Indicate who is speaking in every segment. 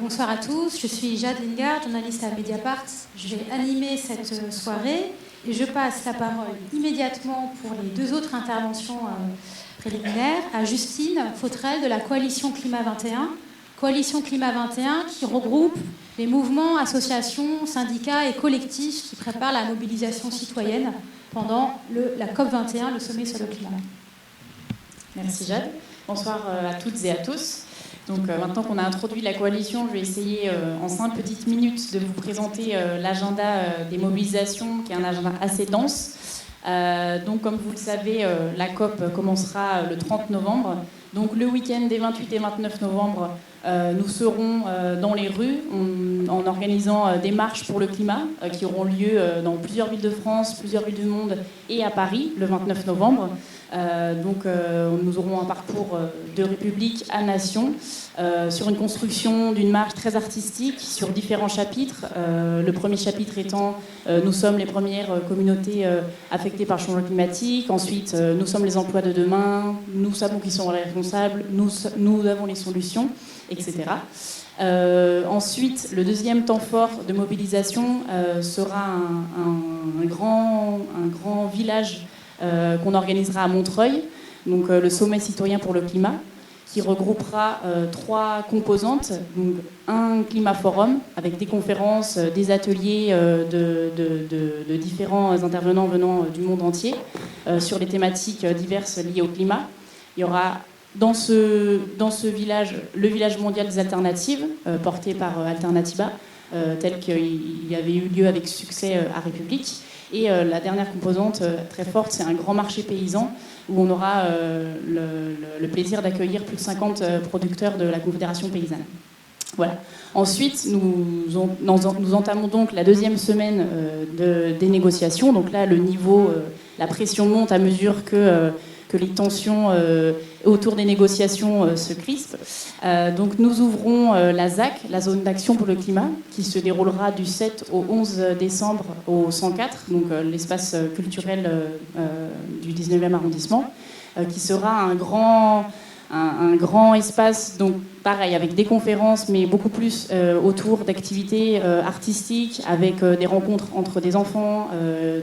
Speaker 1: bonsoir à tous. Je suis Jade Lingard, journaliste à Mediapart. Je vais animer cette soirée et je passe la parole immédiatement pour les deux autres interventions préliminaires à Justine Fautrel de la Coalition Climat 21. Coalition Climat 21 qui regroupe les mouvements, associations, syndicats et collectifs qui préparent la mobilisation citoyenne pendant la COP21, le sommet sur le climat.
Speaker 2: Merci Jade. Bonsoir à toutes et à tous. Donc maintenant qu'on a introduit la coalition, je vais essayer en 5 petites minutes de vous présenter l'agenda des mobilisations, qui est un agenda assez dense. Donc comme vous le savez, la COP commencera le 30 novembre. Donc le week-end des 28 et 29 novembre, nous serons dans les rues en organisant des marches pour le climat qui auront lieu dans plusieurs villes de France, plusieurs villes du monde et à Paris le 29 novembre. Nous aurons un parcours de République à Nation sur une construction d'une marche très artistique sur différents chapitres. Le premier chapitre étant nous sommes les premières communautés affectées par le changement climatique. Ensuite, nous sommes les emplois de demain. Nous savons qui sont les responsables. Nous avons les solutions, etc. Ensuite, le deuxième temps fort de mobilisation sera un grand village qu'on organisera à Montreuil, donc le sommet citoyen pour le climat, qui regroupera 3 composantes, donc un climat forum avec des conférences, des ateliers de différents intervenants venant du monde entier sur des thématiques diverses liées au climat. Il y aura dans ce village le village mondial des alternatives porté par Alternatiba, tel qu'il y avait eu lieu avec succès à République. Et la dernière composante très forte, c'est un grand marché paysan où on aura le plaisir d'accueillir plus de 50 producteurs de la Confédération paysanne. Voilà. Ensuite, nous entamons donc la deuxième semaine des négociations. Donc là, le niveau, la pression monte à mesure que les tensions autour des négociations se crispent. Donc nous ouvrons la ZAC, la zone d'action pour le climat, qui se déroulera du 7 au 11 décembre au 104, donc l'espace culturel du 19e arrondissement, qui sera un grand espace, donc pareil, avec des conférences, mais beaucoup plus autour d'activités artistiques, avec des rencontres entre des enfants,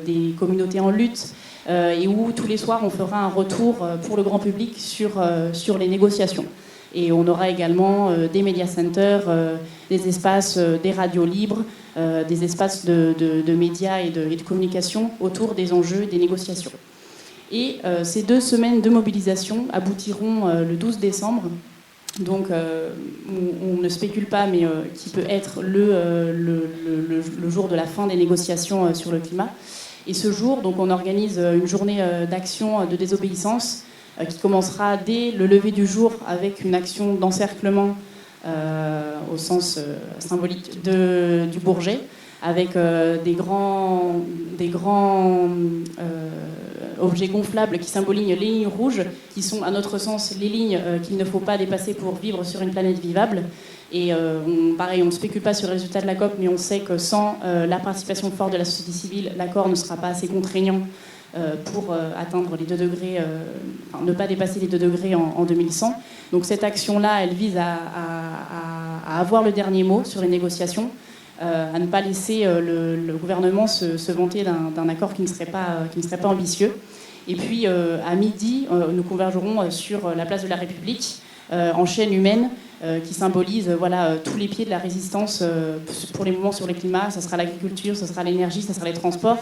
Speaker 2: des communautés en lutte, et où tous les soirs on fera un retour pour le grand public sur les négociations. Et on aura également des media centers, des espaces, des radios libres, des espaces de médias et de communication autour des enjeux des négociations. Et ces 2 semaines de mobilisation aboutiront le 12 décembre. Donc on ne spécule pas, mais qui peut être le jour de la fin des négociations sur le climat. Et ce jour, donc, on organise une journée d'action de désobéissance qui commencera dès le lever du jour avec une action d'encerclement au sens symbolique du Bourget, avec des grands objets gonflables qui symbolisent les lignes rouges, qui sont à notre sens les lignes qu'il ne faut pas dépasser pour vivre sur une planète vivable. Et pareil, on ne spécule pas sur le résultat de la COP, mais on sait que sans la participation forte de la société civile, l'accord ne sera pas assez contraignant pour atteindre les 2 degrés, ne pas dépasser les 2 degrés en 2100. Donc cette action-là, elle vise à avoir le dernier mot sur les négociations, à ne pas laisser le gouvernement se vanter d'un accord qui ne serait pas ambitieux. Et puis à midi, nous convergerons sur la place de la République en chaîne humaine qui symbolise tous les pieds de la résistance pour les mouvements sur le climat. Ça sera l'agriculture, ça sera l'énergie, ça sera les transports.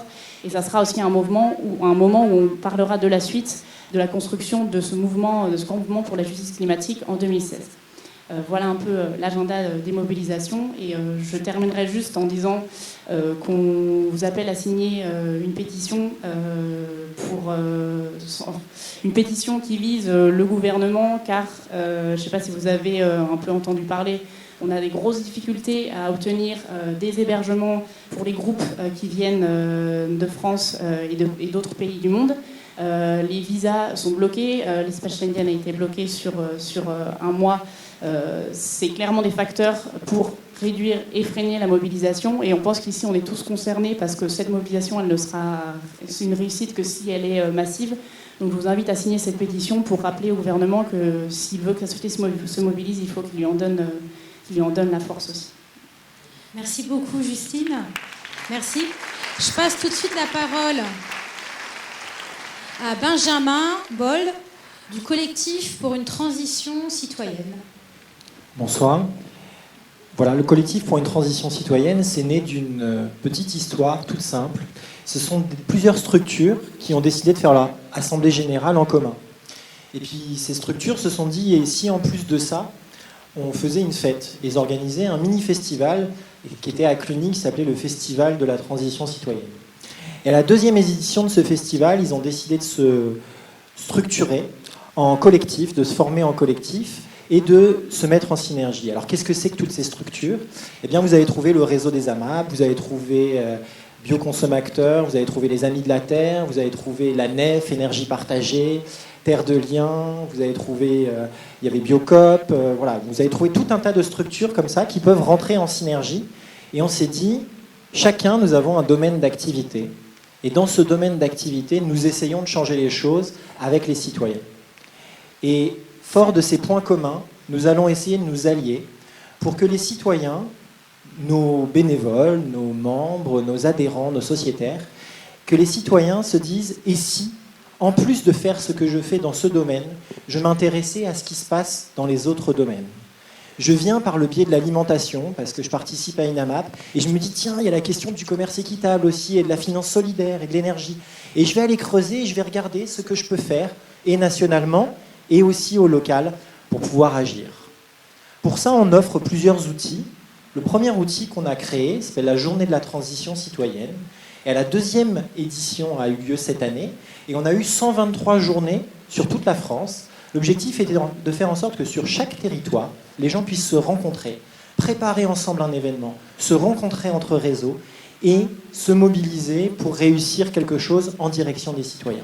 Speaker 2: Et ça sera aussi un moment où on parlera de la suite de la construction de ce mouvement, de ce grand mouvement pour la justice climatique en 2016. Voilà un peu l'agenda des mobilisations. Et je terminerai juste en disant qu'on vous appelle à signer une pétition une pétition qui vise le gouvernement, car je ne sais pas si vous avez un peu entendu parler, on a des grosses difficultés à obtenir des hébergements pour les groupes qui viennent de France et d'autres pays du monde. Les visas sont bloqués, l'espace Schengen a été bloqué sur un mois. C'est clairement des facteurs pour réduire et freiner la mobilisation, et on pense qu'ici on est tous concernés parce que cette mobilisation, elle ne sera une réussite que si elle est massive. Donc je vous invite à signer cette pétition pour rappeler au gouvernement que s'il veut que la société se mobilise, il faut qu'il lui en donne qui lui en donne la force aussi.
Speaker 1: Merci beaucoup, Justine. Merci. Je passe tout de suite la parole à Benjamin Boll, du collectif pour une transition citoyenne.
Speaker 3: Bonsoir. Voilà, le collectif pour une transition citoyenne, c'est né d'une petite histoire toute simple. Ce sont plusieurs structures qui ont décidé de faire leur assemblée générale en commun. Et puis ces structures se sont dit, et si en plus de ça, on faisait une fête, ils organisaient un mini-festival qui était à Cluny, qui s'appelait le Festival de la transition citoyenne. Et à la deuxième édition de ce festival, ils ont décidé de se structurer en collectif, de se former en collectif et de se mettre en synergie. Alors qu'est-ce que c'est que toutes ces structures ? Eh bien, vous avez trouvé le réseau des AMAP, vous avez trouvé Bioconsommateurs, vous avez trouvé les Amis de la Terre, vous avez trouvé la NEF, Énergie Partagée, Terre de Liens, vous avez trouvé, il y avait Biocop, voilà, vous avez trouvé tout un tas de structures comme ça qui peuvent rentrer en synergie. Et on s'est dit, chacun, nous avons un domaine d'activité. Et dans ce domaine d'activité, nous essayons de changer les choses avec les citoyens. Et fort de ces points communs, nous allons essayer de nous allier pour que les citoyens, nos bénévoles, nos membres, nos adhérents, nos sociétaires, que les citoyens se disent « et si, en plus de faire ce que je fais dans ce domaine, je m'intéressais à ce qui se passe dans les autres domaines ?» Je viens par le biais de l'alimentation, parce que je participe à une AMAP, et je me dis, tiens, il y a la question du commerce équitable aussi, et de la finance solidaire, et de l'énergie. Et je vais aller creuser, et je vais regarder ce que je peux faire, et nationalement, et aussi au local, pour pouvoir agir. Pour ça, on offre plusieurs outils. Le premier outil qu'on a créé s'appelle la Journée de la transition citoyenne. Et la deuxième édition a eu lieu cette année, et on a eu 123 journées sur toute la France. L'objectif était de faire en sorte que sur chaque territoire, les gens puissent se rencontrer, préparer ensemble un événement, se rencontrer entre réseaux et se mobiliser pour réussir quelque chose en direction des citoyens.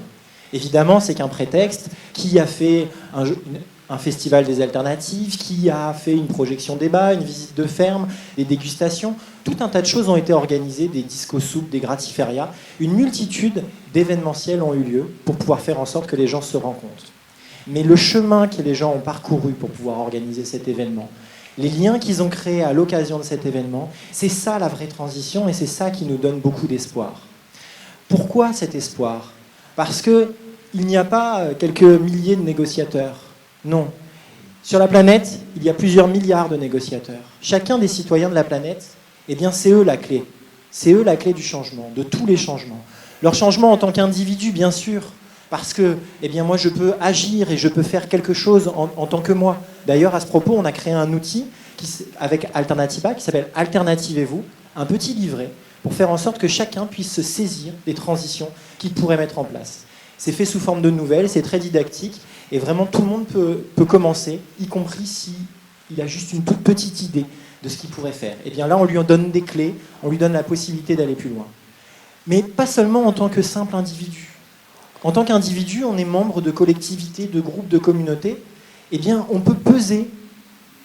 Speaker 3: Évidemment, c'est qu'un prétexte. Qui a fait un festival des alternatives, qui a fait une projection débat, une visite de ferme, des dégustations. Tout un tas de choses ont été organisées, des disco-soupes, des gratiférias. Une multitude d'événementiels ont eu lieu pour pouvoir faire en sorte que les gens se rencontrent. Mais le chemin que les gens ont parcouru pour pouvoir organiser cet événement, les liens qu'ils ont créés à l'occasion de cet événement, c'est ça la vraie transition et c'est ça qui nous donne beaucoup d'espoir. Pourquoi cet espoir ? Parce qu'il n'y a pas quelques milliers de négociateurs. Non. Sur la planète, il y a plusieurs milliards de négociateurs. Chacun des citoyens de la planète, eh bien, c'est eux la clé. C'est eux la clé du changement, de tous les changements. Leur changement en tant qu'individu, bien sûr, parce que eh bien, moi, je peux agir et je peux faire quelque chose en tant que moi. D'ailleurs, à ce propos, on a créé un outil avec Alternativa qui s'appelle « Alternativez-vous », un petit livret pour faire en sorte que chacun puisse se saisir des transitions qu'il pourrait mettre en place. C'est fait sous forme de nouvelles, c'est très didactique, et vraiment tout le monde peut commencer, y compris s'il a juste une toute petite idée de ce qu'il pourrait faire. Et bien là, on lui en donne des clés, on lui donne la possibilité d'aller plus loin. Mais pas seulement en tant que simple individu. En tant qu'individu, on est membre de collectivités, de groupes, de communautés. Eh bien, on peut peser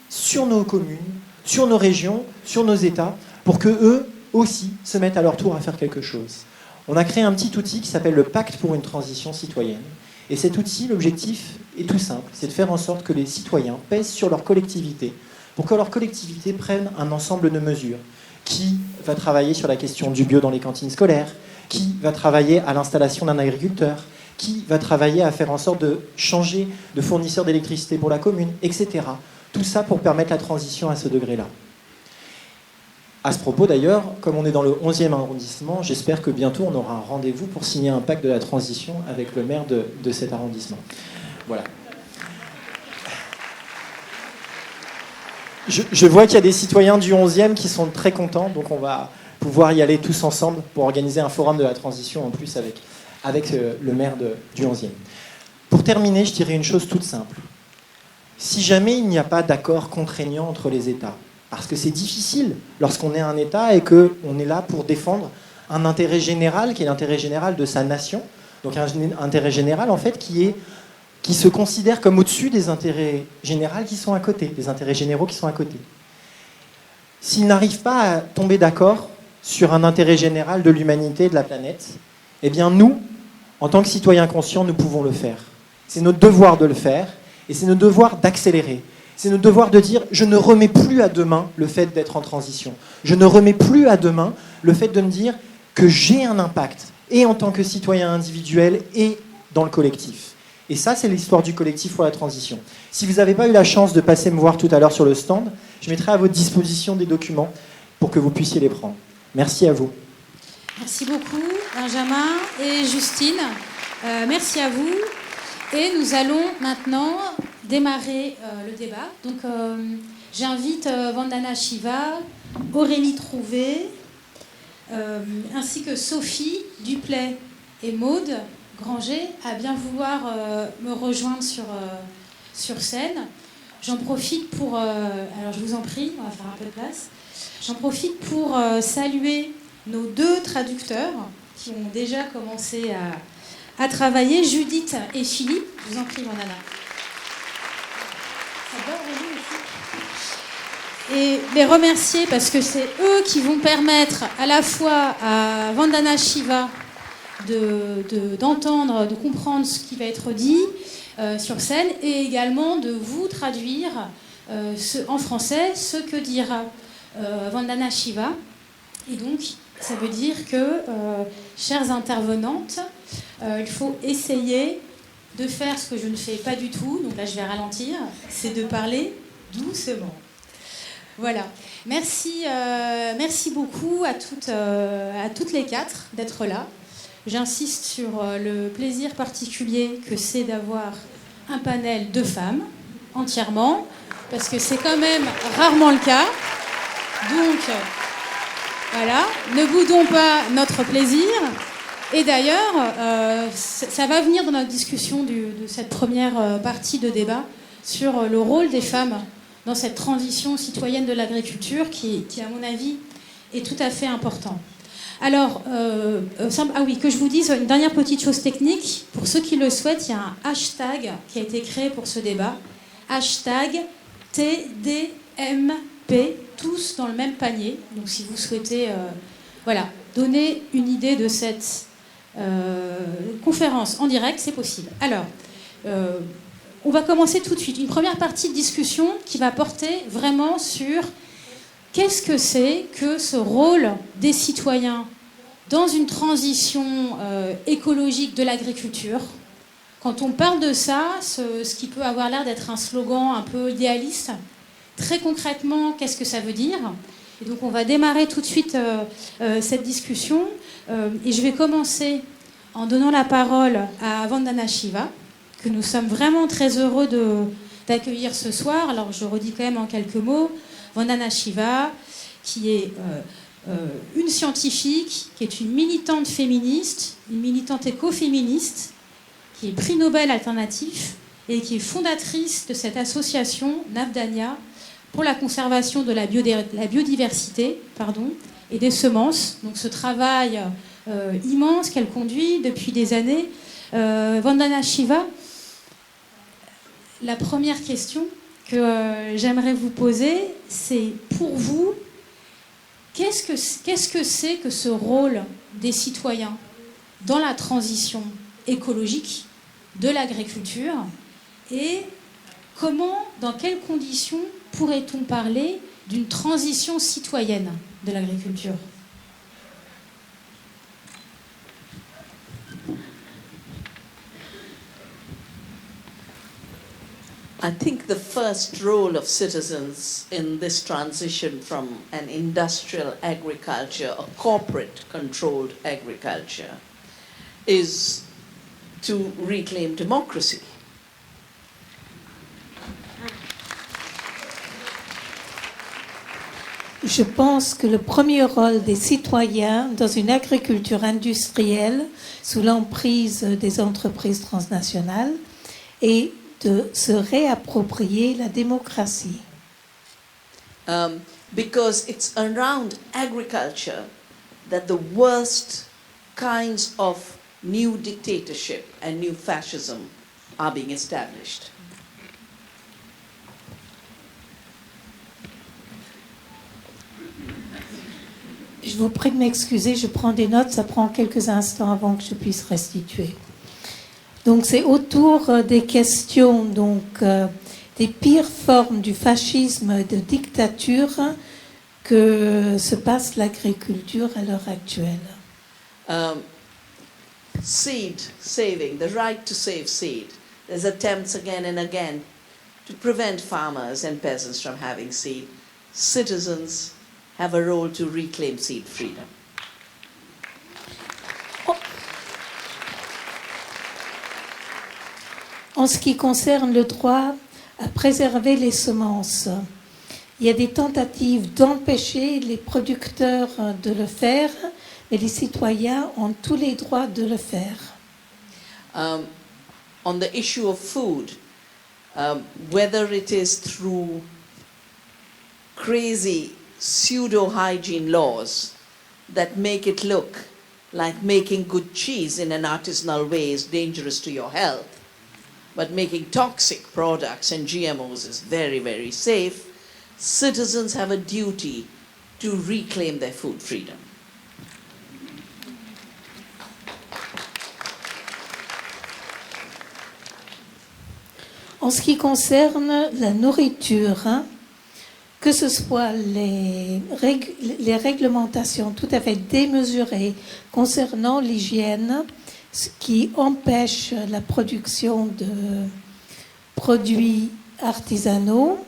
Speaker 3: sur nos communes, sur nos régions, sur nos États, pour qu'eux aussi se mettent à leur tour à faire quelque chose. On a créé un petit outil qui s'appelle le Pacte pour une transition citoyenne. Et cet outil, l'objectif est tout simple, c'est de faire en sorte que les citoyens pèsent sur leur collectivité, pour que leur collectivité prenne un ensemble de mesures. Qui va travailler sur la question du bio dans les cantines scolaires ? Qui va travailler à l'installation d'un agriculteur ? Qui va travailler à faire en sorte de changer de fournisseur d'électricité pour la commune, etc. Tout ça pour permettre la transition à ce degré-là. À ce propos d'ailleurs, comme on est dans le 11e arrondissement, j'espère que bientôt on aura un rendez-vous pour signer un pacte de la transition avec le maire de cet arrondissement. Voilà. Je vois qu'il y a des citoyens du 11e qui sont très contents, donc on va pouvoir y aller tous ensemble pour organiser un forum de la transition en plus avec le maire du 11e. Pour terminer, je dirais une chose toute simple. Si jamais il n'y a pas d'accord contraignant entre les États, parce que c'est difficile lorsqu'on est un État et qu'on est là pour défendre un intérêt général qui est l'intérêt général de sa nation, donc un intérêt général en fait qui se considère comme au-dessus des intérêts généraux qui sont à côté, des intérêts généraux qui sont à côté. S'ils n'arrivent pas à tomber d'accord sur un intérêt général de l'humanité et de la planète, eh bien nous, en tant que citoyens conscients, nous pouvons le faire. C'est notre devoir de le faire et c'est notre devoir d'accélérer. C'est notre devoir de dire, je ne remets plus à demain le fait d'être en transition. Je ne remets plus à demain le fait de me dire que j'ai un impact, et en tant que citoyen individuel, et dans le collectif. Et ça, c'est l'histoire du collectif pour la transition. Si vous n'avez pas eu la chance de passer me voir tout à l'heure sur le stand, je mettrai à votre disposition des documents pour que vous puissiez les prendre. Merci à vous.
Speaker 1: Merci beaucoup, Benjamin et Justine. Merci à vous. Et nous allons maintenant démarrer le débat. Donc, j'invite Vandana Shiva, Aurélie Trouvé, ainsi que Sophie Duplay et Maude Granger à bien vouloir me rejoindre sur scène. J'en profite pour... alors, je vous en prie, on va faire un peu de place. J'en profite pour saluer nos 2 traducteurs qui ont déjà commencé à travailler, Judith et Philippe. Je vous en prie, Vandana. Ça va, Aurélie, aussi ? Et les remercier parce que c'est eux qui vont permettre à la fois à Vandana Shiva d'entendre, de comprendre ce qui va être dit sur scène et également de vous traduire en français ce que dira Vandana Shiva. Et donc, ça veut dire que, chères intervenantes, il faut essayer de faire ce que je ne fais pas du tout, donc là je vais ralentir, c'est de parler doucement. Voilà. Merci beaucoup à toutes les 4 d'être là. J'insiste sur le plaisir particulier que c'est d'avoir un panel de femmes, entièrement, parce que c'est quand même rarement le cas. Donc, voilà, ne boudons pas notre plaisir. Et d'ailleurs, ça va venir dans notre discussion de cette première partie de débat sur le rôle des femmes dans cette transition citoyenne de l'agriculture qui, à mon avis, est tout à fait important. Alors, que je vous dise une dernière petite chose technique. Pour ceux qui le souhaitent, il y a un hashtag qui a été créé pour ce débat. Hashtag TDMP, tous dans le même panier. Donc, si vous souhaitez donner une idée de cette conférence en direct, c'est possible. Alors, on va commencer tout de suite. Une première partie de discussion qui va porter vraiment sur qu'est-ce que c'est que ce rôle des citoyens dans une transition écologique de l'agriculture. Quand on parle de ça, ce qui peut avoir l'air d'être un slogan un peu idéaliste, très concrètement, qu'est-ce que ça veut dire ? Et donc on va démarrer tout de suite cette discussion. Et je vais commencer en donnant la parole à Vandana Shiva, que nous sommes vraiment très heureux d'accueillir ce soir. Alors je redis quand même en quelques mots, Vandana Shiva, qui est une scientifique, qui est une militante féministe, une militante écoféministe, qui est prix Nobel alternatif et qui est fondatrice de cette association Navdanya pour la conservation de la biodiversité et des semences. Donc ce travail immense qu'elle conduit depuis des années. Vandana Shiva, la première question que j'aimerais vous poser, c'est pour vous, qu'est-ce que c'est que ce rôle des citoyens dans la transition écologique de l'agriculture et comment, dans quelles conditions pourrait-on parler d'une transition citoyenne de l'agriculture ?
Speaker 4: I think the first role of citizens in this transition from an industrial agriculture, a corporate-controlled agriculture, is to reclaim democracy.
Speaker 5: Je pense que le premier rôle des citoyens dans une agriculture industrielle sous l'emprise des entreprises transnationales est de se réapproprier la démocratie.
Speaker 4: Because it's around agriculture that the worst kinds of new dictatorship and new fascism are being established.
Speaker 5: Je vous prie de m'excuser, je prends des notes, ça prend quelques instants avant que je puisse restituer. Donc c'est autour des questions des pires formes du fascisme et de dictature que se passe l'agriculture à l'heure actuelle.
Speaker 4: Seed saving, the right to save seed. There's attempts again and again to prevent farmers and peasants from having seed. Citizens have a role to reclaim seed freedom.
Speaker 5: En ce qui concerne le droit à préserver les semences, il y a des tentatives d'empêcher les producteurs de le faire, mais les citoyens ont tous les droits de le faire.
Speaker 4: On the issue of food, whether it is through crazy pseudo-hygiene laws that make it look like making good cheese in an artisanal way is dangerous to your health, but making toxic products and GMOs is very, very safe, citizens have a duty to reclaim their food freedom.
Speaker 5: En ce qui concerne la nourriture, que ce soit les réglementations tout à fait démesurées concernant l'hygiène, ce qui empêche la production de produits artisanaux,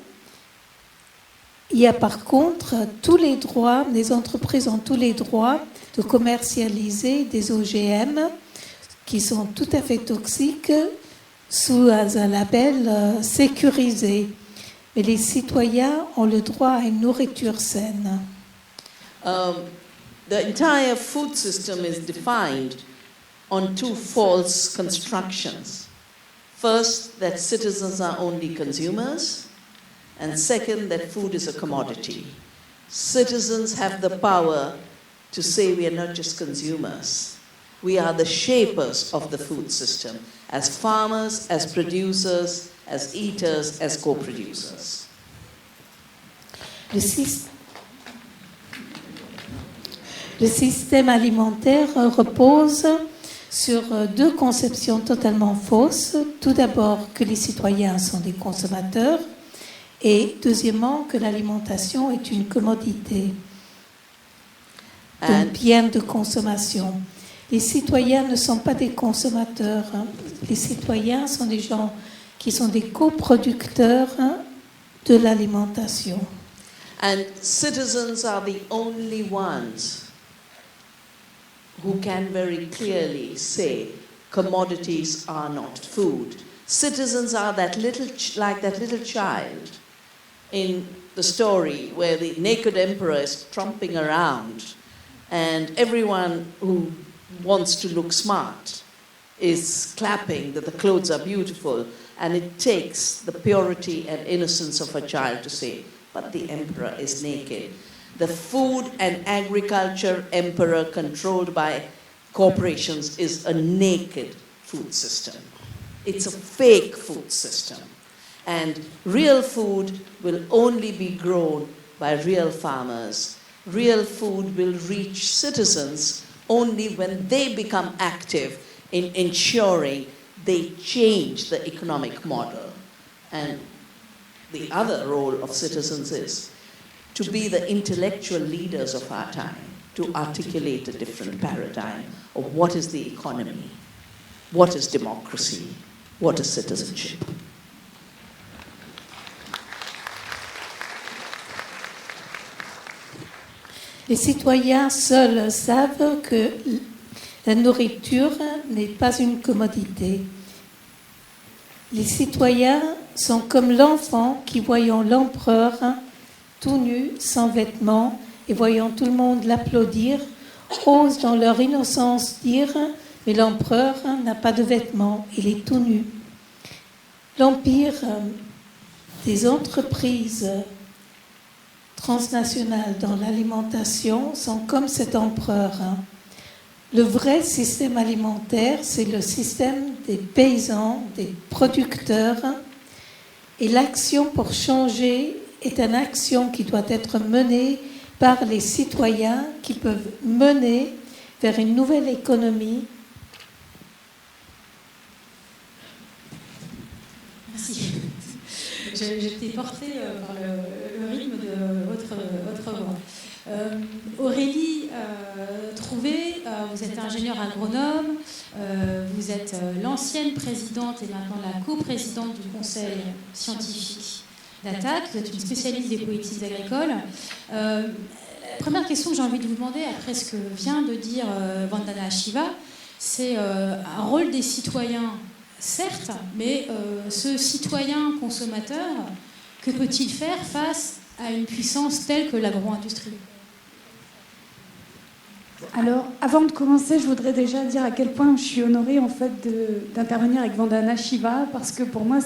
Speaker 5: il y a par contre tous les droits, les entreprises ont tous les droits de commercialiser des OGM qui sont tout à fait toxiques sous un label sécurisé. Mais les citoyens ont le droit à une nourriture saine.
Speaker 4: The entire food system is defined on two false constructions. First, that citizens are only consumers, and second, that food is a commodity. Citizens have the power to say we are not just consumers. We are the shapers of the food system, as farmers, as producers, as eaters, as co-producers.
Speaker 5: Le système alimentaire repose sur deux conceptions totalement fausses. Tout d'abord, que les citoyens sont des consommateurs, et deuxièmement, que l'alimentation est une commodité, un bien de consommation. Les citoyens ne sont pas des consommateurs. Les citoyens sont des gens qui sont des coproducteurs de l'alimentation.
Speaker 4: And citizens are the only ones who can very clearly say commodities are not food. Citizens are like that little child in the story where the naked emperor is tromping around and everyone who wants to look smart is clapping that the clothes are beautiful, and it takes the purity and innocence of a child to say, but the emperor is naked. The food and agriculture emperor controlled by corporations is a naked food system. It's a fake food system. And real food will only be grown by real farmers. Real food will reach citizens only when they become active in ensuring they change the economic model. And the other role of citizens is to be the intellectual leaders of our time, to articulate a different paradigm of what is the economy, what is democracy, what is citizenship.
Speaker 5: Les citoyens seuls savent que la nourriture n'est pas une commodité. Les citoyens sont comme l'enfant qui, voyant l'empereur tout nu, sans vêtements, et voyant tout le monde l'applaudir, osent dans leur innocence dire « Mais l'empereur n'a pas de vêtements, il est tout nu ». L'empire des entreprises transnationales dans l'alimentation sont comme cet empereur. Le vrai système alimentaire, c'est le système des paysans, des producteurs. Et l'action pour changer est une action qui doit être menée par les citoyens qui peuvent mener vers une nouvelle économie.
Speaker 1: Merci. Je j'étais portée par le rythme de votre voix. Aurélie Trouvé, vous êtes ingénieure agronome, vous êtes l'ancienne présidente et maintenant la coprésidente du conseil scientifique d'Attac, vous êtes une spécialiste des politiques agricoles. La première question que j'ai envie de vous demander, après ce que vient de dire Vandana Shiva, c'est un rôle des citoyens, certes, mais ce citoyen consommateur, que peut-il faire face à une puissance telle que l'agro-industrie ?
Speaker 6: Alors, avant de commencer, je voudrais déjà dire à quel point je suis honorée en fait d'intervenir avec Vandana Shiva, parce que pour moi,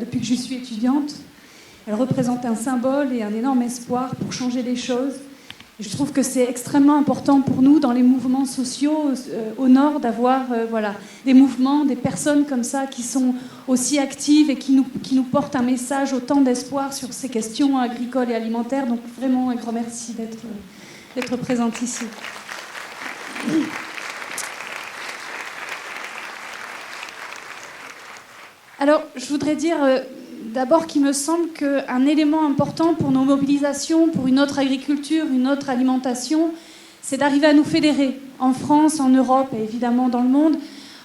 Speaker 6: depuis que je suis étudiante, elle représente un symbole et un énorme espoir pour changer les choses. Et je trouve que c'est extrêmement important pour nous, dans les mouvements sociaux au Nord, d'avoir des mouvements, des personnes comme ça qui sont aussi actives et qui nous portent un message autant d'espoir sur ces questions agricoles et alimentaires. Donc vraiment un grand merci d'être présente ici. Alors, je voudrais dire d'abord qu'il me semble qu'un élément important pour nos mobilisations, pour une autre agriculture, une autre alimentation, c'est d'arriver à nous fédérer en France, en Europe et évidemment dans le monde,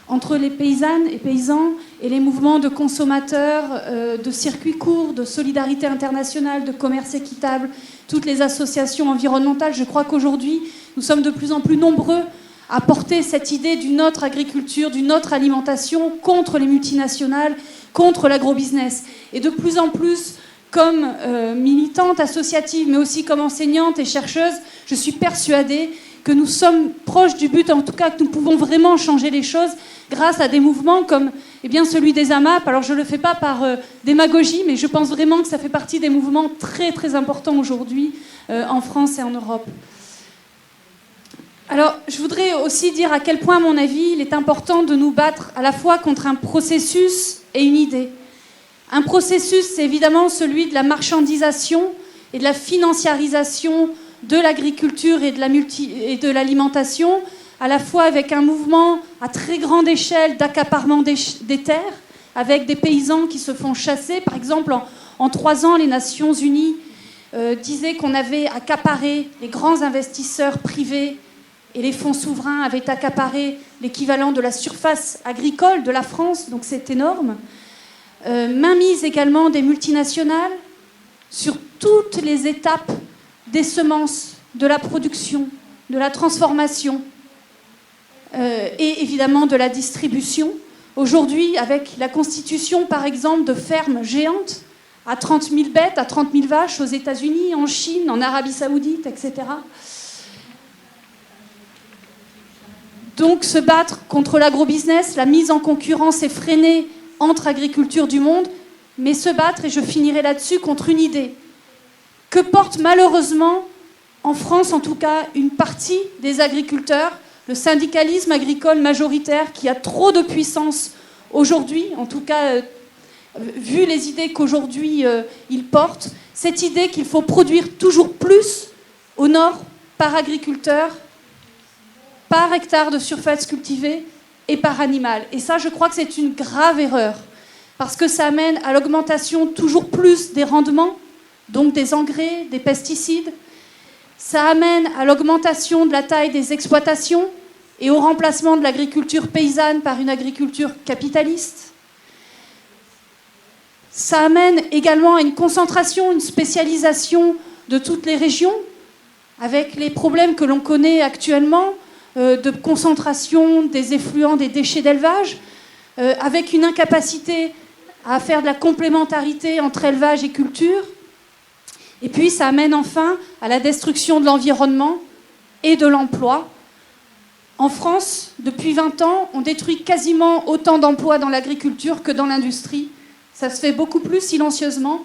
Speaker 6: entre les paysannes et paysans et les mouvements de consommateurs, de circuits courts, de solidarité internationale, de commerce équitable, toutes les associations environnementales. Je crois qu'aujourd'hui, nous sommes de plus en plus nombreux à porter cette idée d'une autre agriculture, d'une autre alimentation contre les multinationales, contre l'agrobusiness. Et de plus en plus, comme militante associative, mais aussi comme enseignante et chercheuse, je suis persuadée que nous sommes proches du but, en tout cas que nous pouvons vraiment changer les choses grâce à des mouvements comme celui des AMAP. Alors je ne le fais pas par démagogie, mais je pense vraiment que ça fait partie des mouvements très très importants aujourd'hui en France et en Europe. Alors, je voudrais aussi dire à quel point, à mon avis, il est important de nous battre à la fois contre un processus et une idée. Un processus, c'est évidemment celui de la marchandisation et de la financiarisation de l'agriculture et de l'alimentation, à la fois avec un mouvement à très grande échelle d'accaparement des terres, avec des paysans qui se font chasser. Par exemple, en 3 ans, les Nations Unies disaient qu'on avait accaparé, les grands investisseurs privés et les fonds souverains avaient accaparé l'équivalent de la surface agricole de la France, donc c'est énorme. Mainmise également des multinationales sur toutes les étapes des semences, de la production, de la transformation et évidemment de la distribution. Aujourd'hui, avec la constitution, par exemple, de fermes géantes à 30 000 bêtes, à 30 000 vaches aux États-Unis, en Chine, en Arabie Saoudite, etc. Donc se battre contre l'agrobusiness, la mise en concurrence effrénée entre agriculture du monde, mais se battre, et je finirai là-dessus, contre une idée que porte malheureusement, en France en tout cas, une partie des agriculteurs, le syndicalisme agricole majoritaire qui a trop de puissance aujourd'hui, en tout cas vu les idées qu'aujourd'hui il porte, cette idée qu'il faut produire toujours plus au nord par agriculteur, par hectare de surface cultivée et par animal. Et ça, je crois que c'est une grave erreur, parce que ça amène à l'augmentation toujours plus des rendements, donc des engrais, des pesticides. Ça amène à l'augmentation de la taille des exploitations et au remplacement de l'agriculture paysanne par une agriculture capitaliste. Ça amène également à une concentration, une spécialisation de toutes les régions, avec les problèmes que l'on connaît actuellement, de concentration des effluents des déchets d'élevage, avec une incapacité à faire de la complémentarité entre élevage et culture. Et puis ça amène enfin à la destruction de l'environnement et de l'emploi. En France, depuis 20 ans, on détruit quasiment autant d'emplois dans l'agriculture que dans l'industrie. Ça se fait beaucoup plus silencieusement,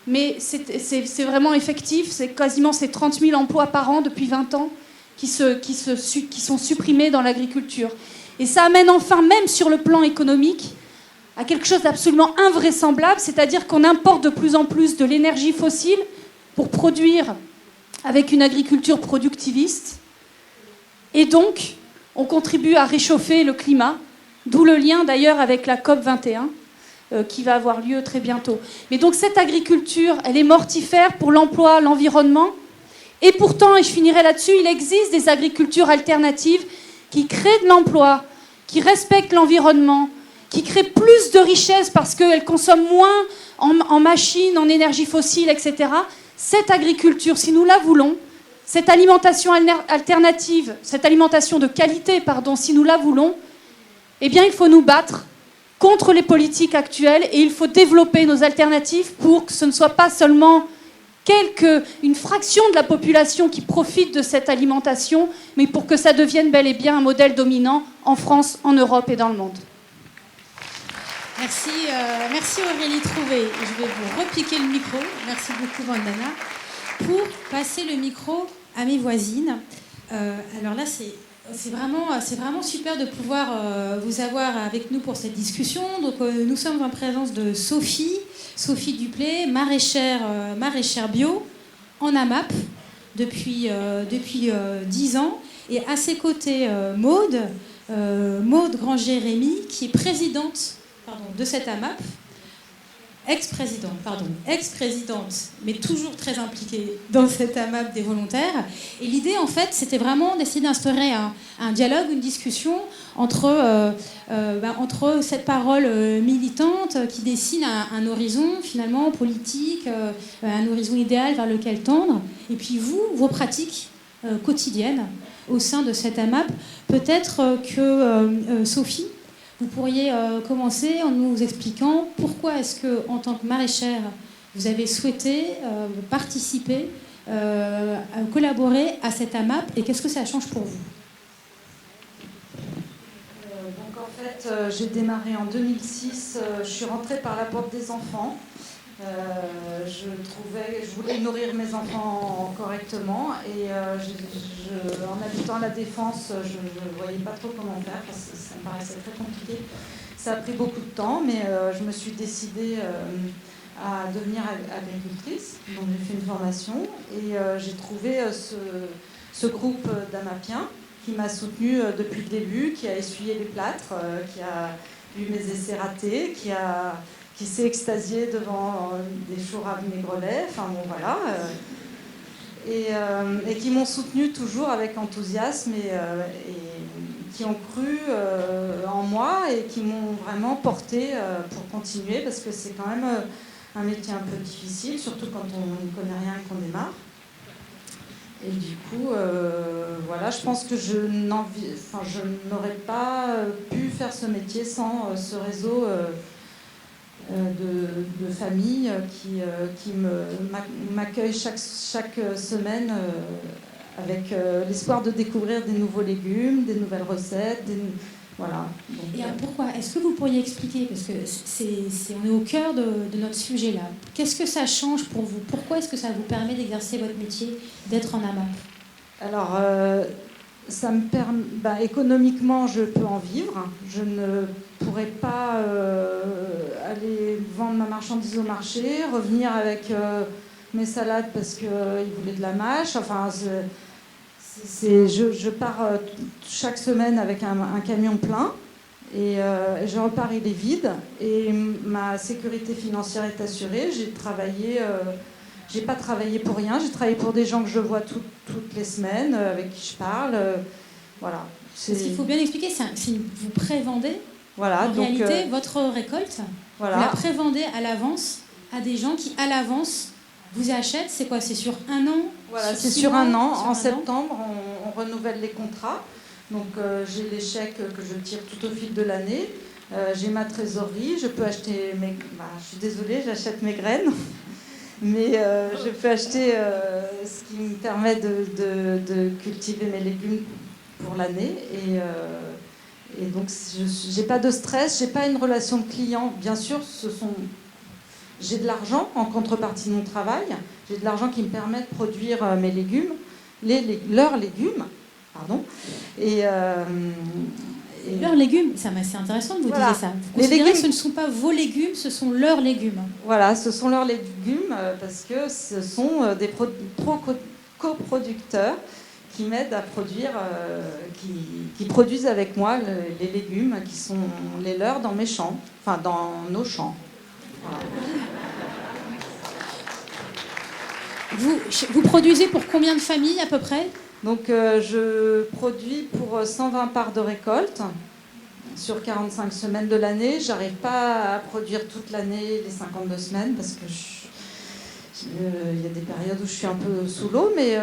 Speaker 6: mais c'est vraiment effectif. C'est quasiment ces 30 000 emplois par an depuis 20 ans qui sont supprimés dans l'agriculture. Et ça amène enfin, même sur le plan économique, à quelque chose d'absolument invraisemblable, c'est-à-dire qu'on importe de plus en plus de l'énergie fossile pour produire avec une agriculture productiviste. Et donc, on contribue à réchauffer le climat, d'où le lien d'ailleurs avec la COP21, qui va avoir lieu très bientôt. Mais donc cette agriculture, elle est mortifère pour l'emploi, l'environnement. Et pourtant, et je finirai là-dessus, il existe des agricultures alternatives qui créent de l'emploi, qui respectent l'environnement, qui créent plus de richesses parce qu'elles consomment moins en machines, en énergie fossile, etc. Cette agriculture, si nous la voulons, cette alimentation alternative, cette alimentation de qualité, pardon, si nous la voulons, eh bien, il faut nous battre contre les politiques actuelles et il faut développer nos alternatives pour que ce ne soit pas seulement une fraction de la population qui profite de cette alimentation, mais pour que ça devienne bel et bien un modèle dominant en France, en Europe et dans le monde.
Speaker 1: Merci, merci Aurélie Trouvé. Je vais vous repiquer le micro. Merci beaucoup Vandana. Pour passer le micro à mes voisines. Alors là, c'est vraiment super de pouvoir vous avoir avec nous pour cette discussion. Donc, nous sommes en présence de Sophie Duplay, maraîchère bio en AMAP depuis 10 ans. Et à ses côtés, Maude Granger-Rémy, qui est présidente de cette AMAP, ex-présidente, mais toujours très impliquée dans cette AMAP des volontaires. Et l'idée, en fait, c'était vraiment d'essayer d'instaurer un dialogue, une discussion entre cette parole militante qui dessine un horizon, finalement, politique, un horizon idéal vers lequel tendre, et puis vos pratiques quotidiennes au sein de cette AMAP. Peut-être que Sophie, vous pourriez commencer en nous expliquant pourquoi est-ce que, en tant que maraîchère, vous avez souhaité participer, collaborer à cette AMAP et qu'est-ce que ça change pour vous ?
Speaker 7: Donc en fait, j'ai démarré en 2006. Je suis rentrée par la porte des enfants. Je voulais nourrir mes enfants correctement et en habitant à La Défense, je ne voyais pas trop comment faire parce que ça me paraissait très compliqué. Ça a pris beaucoup de temps, mais je me suis décidée à devenir agricultrice. Donc j'ai fait une formation et j'ai trouvé ce groupe d'Amapiens qui m'a soutenue depuis le début, qui a essuyé les plâtres, qui a eu mes essais ratés, qui s'est extasié devant des choux à vinaigrelet, enfin bon voilà, et qui m'ont soutenu toujours avec enthousiasme et qui ont cru en moi et qui m'ont vraiment porté pour continuer parce que c'est quand même un métier un peu difficile, surtout quand on ne connaît rien et qu'on démarre. Et du coup, voilà, je pense que je n'aurais pas pu faire ce métier sans ce réseau de familles qui m'accueillent chaque semaine avec l'espoir de découvrir des nouveaux légumes, des nouvelles recettes, voilà. Donc,
Speaker 1: et alors pourquoi ? Est-ce que vous pourriez expliquer, parce que on est au cœur de notre sujet là, qu'est-ce que ça change pour vous ? Pourquoi est-ce que ça vous permet d'exercer votre métier, d'être en AMAP ?
Speaker 7: Alors, ça me permet, économiquement, je peux en vivre. Je ne pourrais pas aller vendre ma marchandise au marché, revenir avec mes salades parce qu'ils voulaient de la mâche. Enfin, je pars chaque semaine avec un camion plein et je repars, il est vide. Et ma sécurité financière est assurée. J'ai pas travaillé pour rien. J'ai travaillé pour des gens que je vois toutes les semaines, avec qui je parle. Voilà.
Speaker 1: Parce qu'il faut bien expliquer, vous prévendez en réalité votre récolte. Voilà. Vous la prévendez à l'avance à des gens qui, à l'avance, vous achètent. C'est quoi ? C'est sur un an ?
Speaker 7: Voilà, c'est sur un an. En septembre, on renouvelle les contrats. Donc j'ai les chèques que je tire tout au fil de l'année. J'ai ma trésorerie. Je peux acheter je suis désolée, j'achète mes graines. Mais je peux acheter ce qui me permet de cultiver mes légumes pour l'année. Et donc, je n'ai pas de stress, je n'ai pas une relation de client. Bien sûr, j'ai de l'argent en contrepartie de mon travail. J'ai de l'argent qui me permet de produire mes légumes, leurs légumes. Pardon.
Speaker 1: Leurs légumes, c'est intéressant de vous dire ça. Vous considérez que ce ne sont pas vos légumes, ce sont leurs légumes.
Speaker 7: Voilà, ce sont leurs légumes parce que ce sont des coproducteurs qui m'aident à produire, qui produisent avec moi les légumes qui sont les leurs dans mes champs, enfin dans nos champs. Voilà.
Speaker 1: Vous produisez pour combien de familles à peu près?
Speaker 7: Donc je produis pour 120 parts de récolte sur 45 semaines de l'année. J'arrive pas à produire toute l'année les 52 semaines parce que il y a des périodes où je suis un peu sous l'eau, mais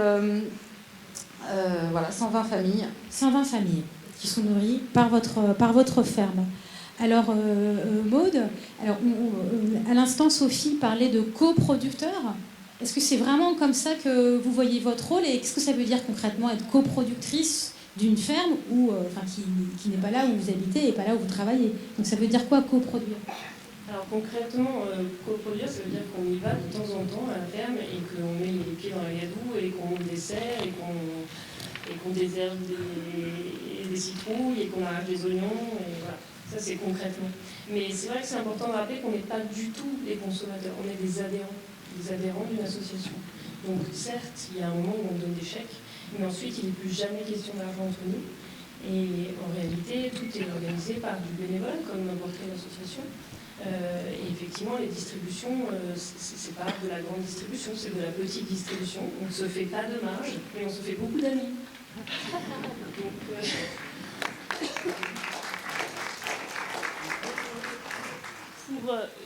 Speaker 7: voilà, 120 familles.
Speaker 1: 120 familles qui sont nourries par votre ferme. Alors, Maude, à l'instant, Sophie parlait de coproducteurs. Est-ce que c'est vraiment comme ça que vous voyez votre rôle et qu'est-ce que ça veut dire concrètement être coproductrice d'une ferme qui n'est pas là où vous habitez et pas là où vous travaillez? Donc ça veut dire quoi coproduire?
Speaker 2: Alors concrètement, coproduire, ça veut dire qu'on y va de temps en temps à la ferme et qu'on met les pieds dans la gadoue et qu'on monte des serres et qu'on désherbe des citrouilles et qu'on arrache des oignons. Et voilà. Ça, c'est concrètement. Mais c'est vrai que c'est important de rappeler qu'on n'est pas du tout des consommateurs, on est des adhérents d'une association. Donc certes, il y a un moment où on donne des chèques, mais ensuite, il n'est plus jamais question d'argent entre nous. Et en réalité, tout est organisé par du bénévole, comme n'importe quelle association. Et effectivement, les distributions, c'est pas de la grande distribution, c'est de la petite distribution. On ne se fait pas de marge, mais on se fait beaucoup d'amis. Donc,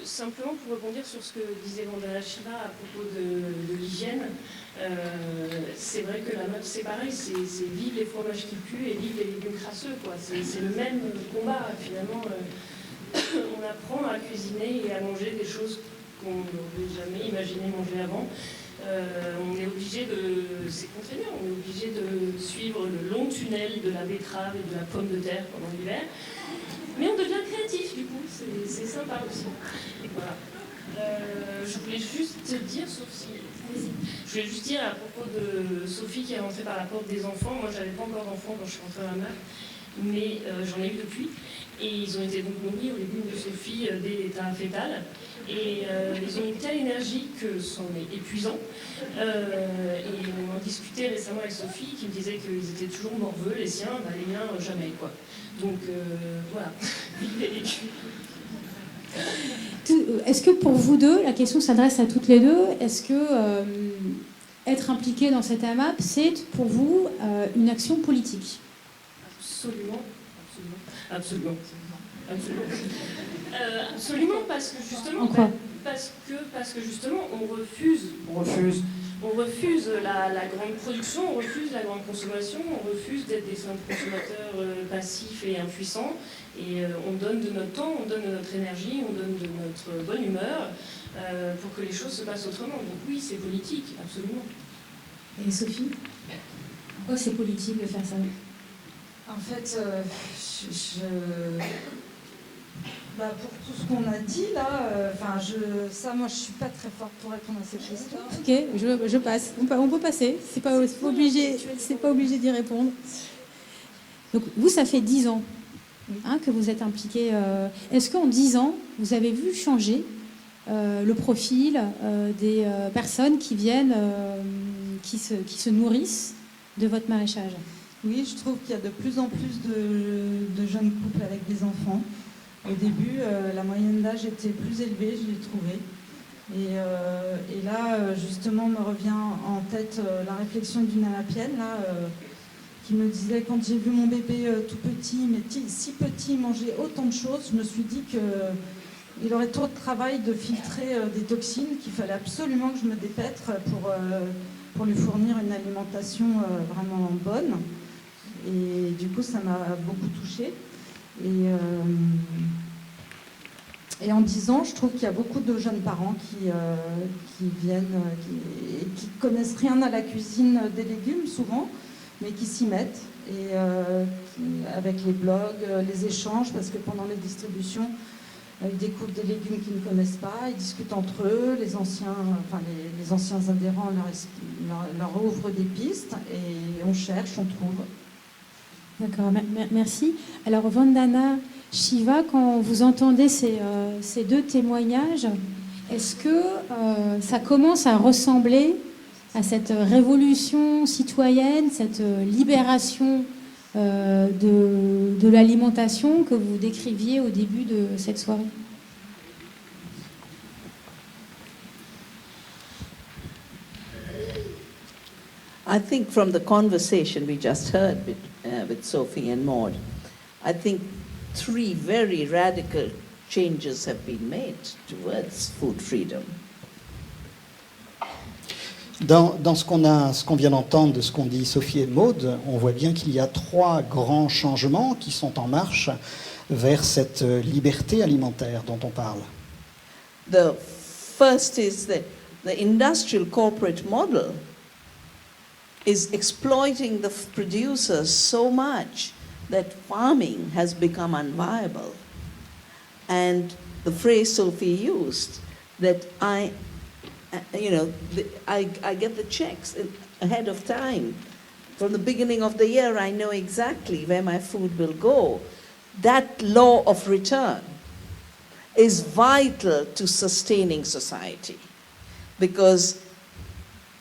Speaker 2: simplement pour rebondir sur ce que disait Vandana Shiva à propos de l'hygiène, c'est vrai que la mode c'est pareil, c'est vive les fromages qui puent et vive les légumes crasseux, quoi. C'est le même combat finalement. On apprend à cuisiner et à manger des choses qu'on n'aurait jamais imaginé manger avant. On est obligé c'est contraignant, on est obligé de suivre le long tunnel de la betterave et de la pomme de terre pendant l'hiver. Mais on devient créatif du coup, c'est sympa aussi. Voilà. Je voulais juste te dire, je voulais juste dire à propos de Sophie qui est rentrée par la porte des enfants. Moi, j'avais pas encore d'enfants quand je suis rentrée à la mer, mais j'en ai eu depuis. Et ils ont été donc nourris au début de Sophie dès l'état fœtal. Et ils ont une telle énergie que c'en est épuisant. Et on en discutait récemment avec Sophie qui me disait qu'ils étaient toujours morveux, les siens, les miens jamais, quoi. Donc voilà, vive les légumes.
Speaker 1: Est-ce que pour vous deux, la question s'adresse à toutes les deux, est-ce que être impliqué dans cette AMAP, c'est pour vous une action politique?
Speaker 2: Absolument. Absolument, parce que justement, parce que justement, on refuse la grande production, on refuse la grande consommation, on refuse d'être des simples consommateurs passifs et impuissants, et on donne de notre temps, on donne de notre énergie, on donne de notre bonne humeur pour que les choses se passent autrement. Donc oui, c'est politique, absolument.
Speaker 1: Et Sophie, pourquoi c'est politique de faire ça?
Speaker 7: En fait, pour tout ce qu'on a dit là, moi je suis pas très forte pour répondre à cette question.
Speaker 1: Ok, je passe. On peut passer. C'est pas obligé d'y répondre. Donc vous, ça fait 10 ans que vous êtes impliqué. Est-ce qu'en 10 ans, vous avez vu changer le profil des personnes qui viennent, qui se nourrissent de votre maraîchage?
Speaker 7: Oui, je trouve qu'il y a de plus en plus de jeunes couples avec des enfants. Au début, la moyenne d'âge était plus élevée, je l'ai trouvé. Et là, justement, me revient en tête la réflexion d'une amapienne qui me disait, quand j'ai vu mon bébé tout petit, mais si petit, manger autant de choses, je me suis dit qu'il aurait trop de travail de filtrer des toxines, qu'il fallait absolument que je me dépêtre pour lui fournir une alimentation vraiment bonne. Et du coup, ça m'a beaucoup touchée. Et en 10 ans, je trouve qu'il y a beaucoup de jeunes parents qui viennent, qui connaissent rien à la cuisine des légumes souvent, mais qui s'y mettent. Et avec les blogs, les échanges, parce que pendant les distributions, ils découvrent des légumes qu'ils ne connaissent pas, ils discutent entre eux, les anciens adhérents leur ouvrent des pistes, et on cherche, on trouve.
Speaker 1: D'accord, merci. Alors Vandana Shiva, quand vous entendez ces deux témoignages, est-ce que ça commence à ressembler à cette révolution citoyenne, cette libération de l'alimentation que vous décriviez au début de cette soirée?
Speaker 4: I think from the conversation we just heard with Sophie and Maud, I think 3 very radical changes have been made towards food freedom.
Speaker 8: Dans ce qu'on vient d'entendre, de ce qu'ont dit Sophie et Maud, on voit bien qu'il y a 3 grands changements qui sont en marche vers cette liberté alimentaire dont on parle.
Speaker 4: The first is that the industrial corporate model is exploiting the producers so much that farming has become unviable. And the phrase Sophie used, that I get the checks ahead of time. From the beginning of the year, I know exactly where my food will go. That law of return is vital to sustaining society, because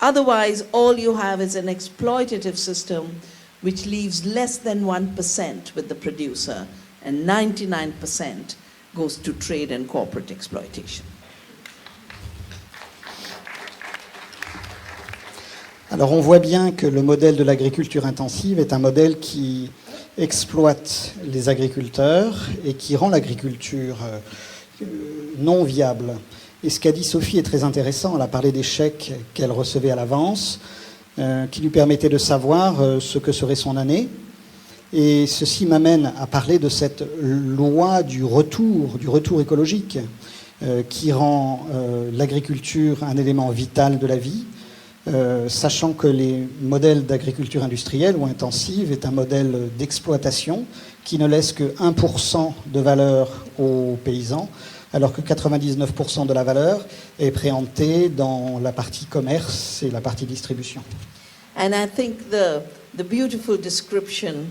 Speaker 4: otherwise all you have is an exploitative system which leaves less than 1% with the producer, and 99% goes to trade and corporate exploitation.
Speaker 8: Alors on voit bien que le modèle de l'agriculture intensive est un modèle qui exploite les agriculteurs et qui rend l'agriculture non viable. Et ce qu'a dit Sophie est très intéressant. Elle a parlé des chèques qu'elle recevait à l'avance, qui lui permettaient de savoir ce que serait son année. Et ceci m'amène à parler de cette loi du retour écologique, qui rend l'agriculture un élément vital de la vie, sachant que les modèles d'agriculture industrielle ou intensive est un modèle d'exploitation qui ne laisse que 1% de valeur aux paysans, alors que 99% de la valeur est préemptée dans la partie commerce et la partie distribution.
Speaker 4: And I think the beautiful description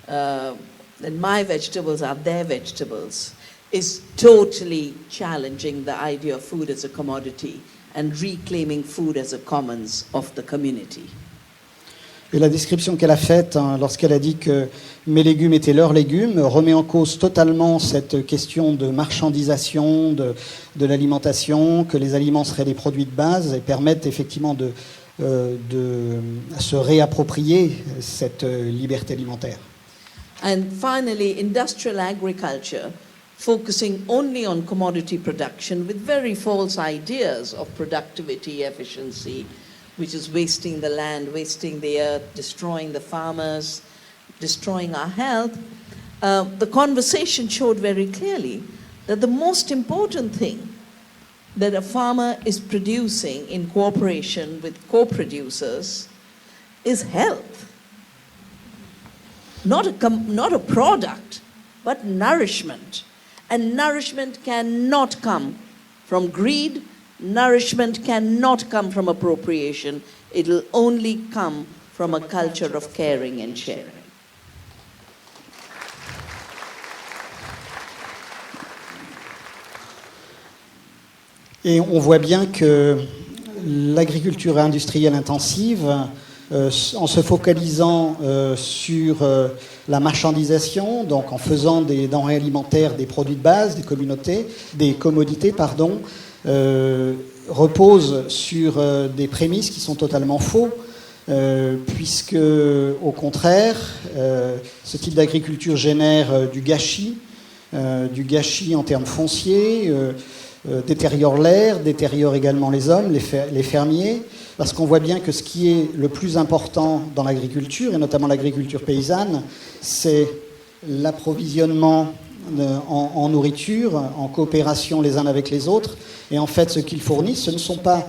Speaker 4: that my vegetables are their vegetables is totally challenging the idea of food as a commodity and reclaiming food as a commons of the community.
Speaker 8: Et la description qu'elle a faite lorsqu'elle a dit que mes légumes étaient leurs légumes remet en cause totalement cette question de marchandisation de l'alimentation, que les aliments seraient des produits de base et permettent effectivement de se réapproprier cette liberté alimentaire.
Speaker 4: And finally, industrial agriculture, focusing only on commodity production with very false ideas of productivity, efficiency, which is wasting the land, wasting the earth, destroying the farmers, destroying our health. The conversation showed very clearly that the most important thing that a farmer is producing in cooperation with co-producers is health. Not a product, but nourishment. And nourishment cannot come from greed. Nourishment cannot come from appropriation. It will only come from a culture of caring and sharing.
Speaker 8: Et on voit bien que l'agriculture industrielle intensive, en se focalisant sur la marchandisation, donc en faisant des denrées alimentaires des produits de base, des commodités, repose sur des prémices qui sont totalement faux, puisque au contraire, ce type d'agriculture génère du gâchis en termes fonciers, détériore l'air, détériore également les hommes, les fermiers, parce qu'on voit bien que ce qui est le plus important dans l'agriculture, et notamment l'agriculture paysanne, c'est l'approvisionnement en nourriture, en coopération les uns avec les autres. Et en fait, ce qu'ils fournissent, ce ne sont pas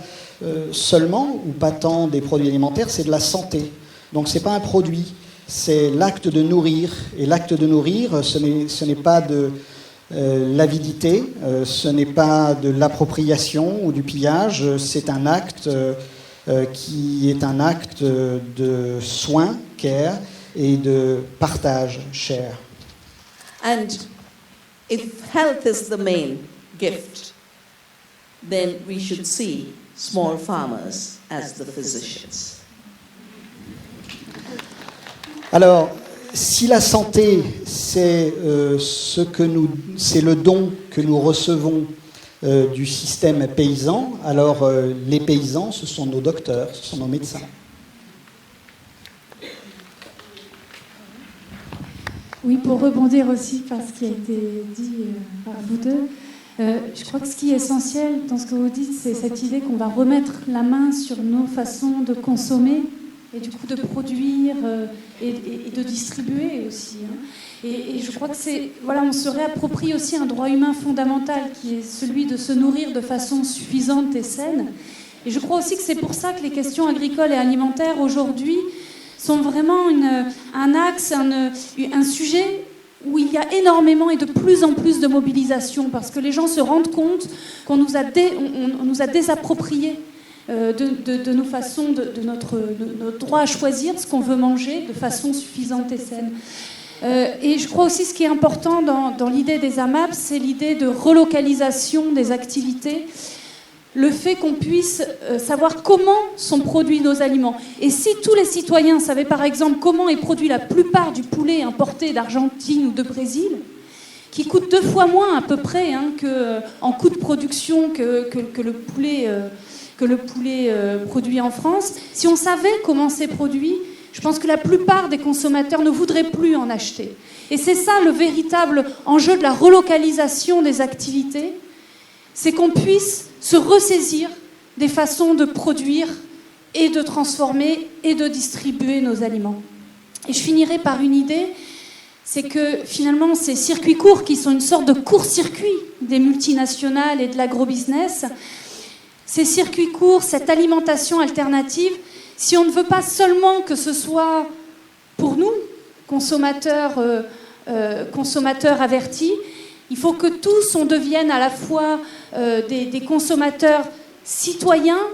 Speaker 8: seulement ou pas tant des produits alimentaires, c'est de la santé. Donc ce n'est pas un produit, c'est l'acte de nourrir. Et l'acte de nourrir, ce n'est pas de l'avidité, ce n'est pas de l'appropriation ou du pillage, c'est un acte qui est un acte de soin, care, et de partage, share.
Speaker 4: And if health is the main gift, then we should see small farmers as the physicians?
Speaker 8: Alors, si la santé, c'est c'est le don que nous recevons du système paysan, alors les paysans, ce sont nos docteurs, ce sont nos médecins.
Speaker 6: Oui, pour rebondir aussi par ce qui a été dit par vous deux, je crois que ce qui est essentiel dans ce que vous dites, c'est cette idée qu'on va remettre la main sur nos façons de consommer et du coup de produire et de distribuer aussi. Hein. Et je crois que on se réapproprie aussi un droit humain fondamental qui est celui de se nourrir de façon suffisante et saine. Et je crois aussi que c'est pour ça que les questions agricoles et alimentaires aujourd'hui sont vraiment un axe, un sujet où il y a énormément et de plus en plus de mobilisation, parce que les gens se rendent compte qu'on nous a désapproprié de nos façons, de notre droit à choisir ce qu'on veut manger de façon suffisante et saine. Et je crois aussi ce qui est important dans l'idée des AMAP, c'est l'idée de relocalisation des activités, le fait qu'on puisse savoir comment sont produits nos aliments. Et si tous les citoyens savaient par exemple comment est produit la plupart du poulet importé d'Argentine ou de Brésil, qui coûte 2 fois moins à peu près en coût de production que le poulet produit en France, si on savait comment c'est produit, je pense que la plupart des consommateurs ne voudraient plus en acheter. Et c'est ça le véritable enjeu de la relocalisation des activités, c'est qu'on puisse se ressaisir des façons de produire et de transformer et de distribuer nos aliments. Et je finirai par une idée, c'est que finalement ces circuits courts qui sont une sorte de court-circuit des multinationales et de l'agrobusiness, ces circuits courts, cette alimentation alternative, si on ne veut pas seulement que ce soit pour nous, consommateurs avertis, il faut que tous on devienne à la fois des consommateurs citoyens,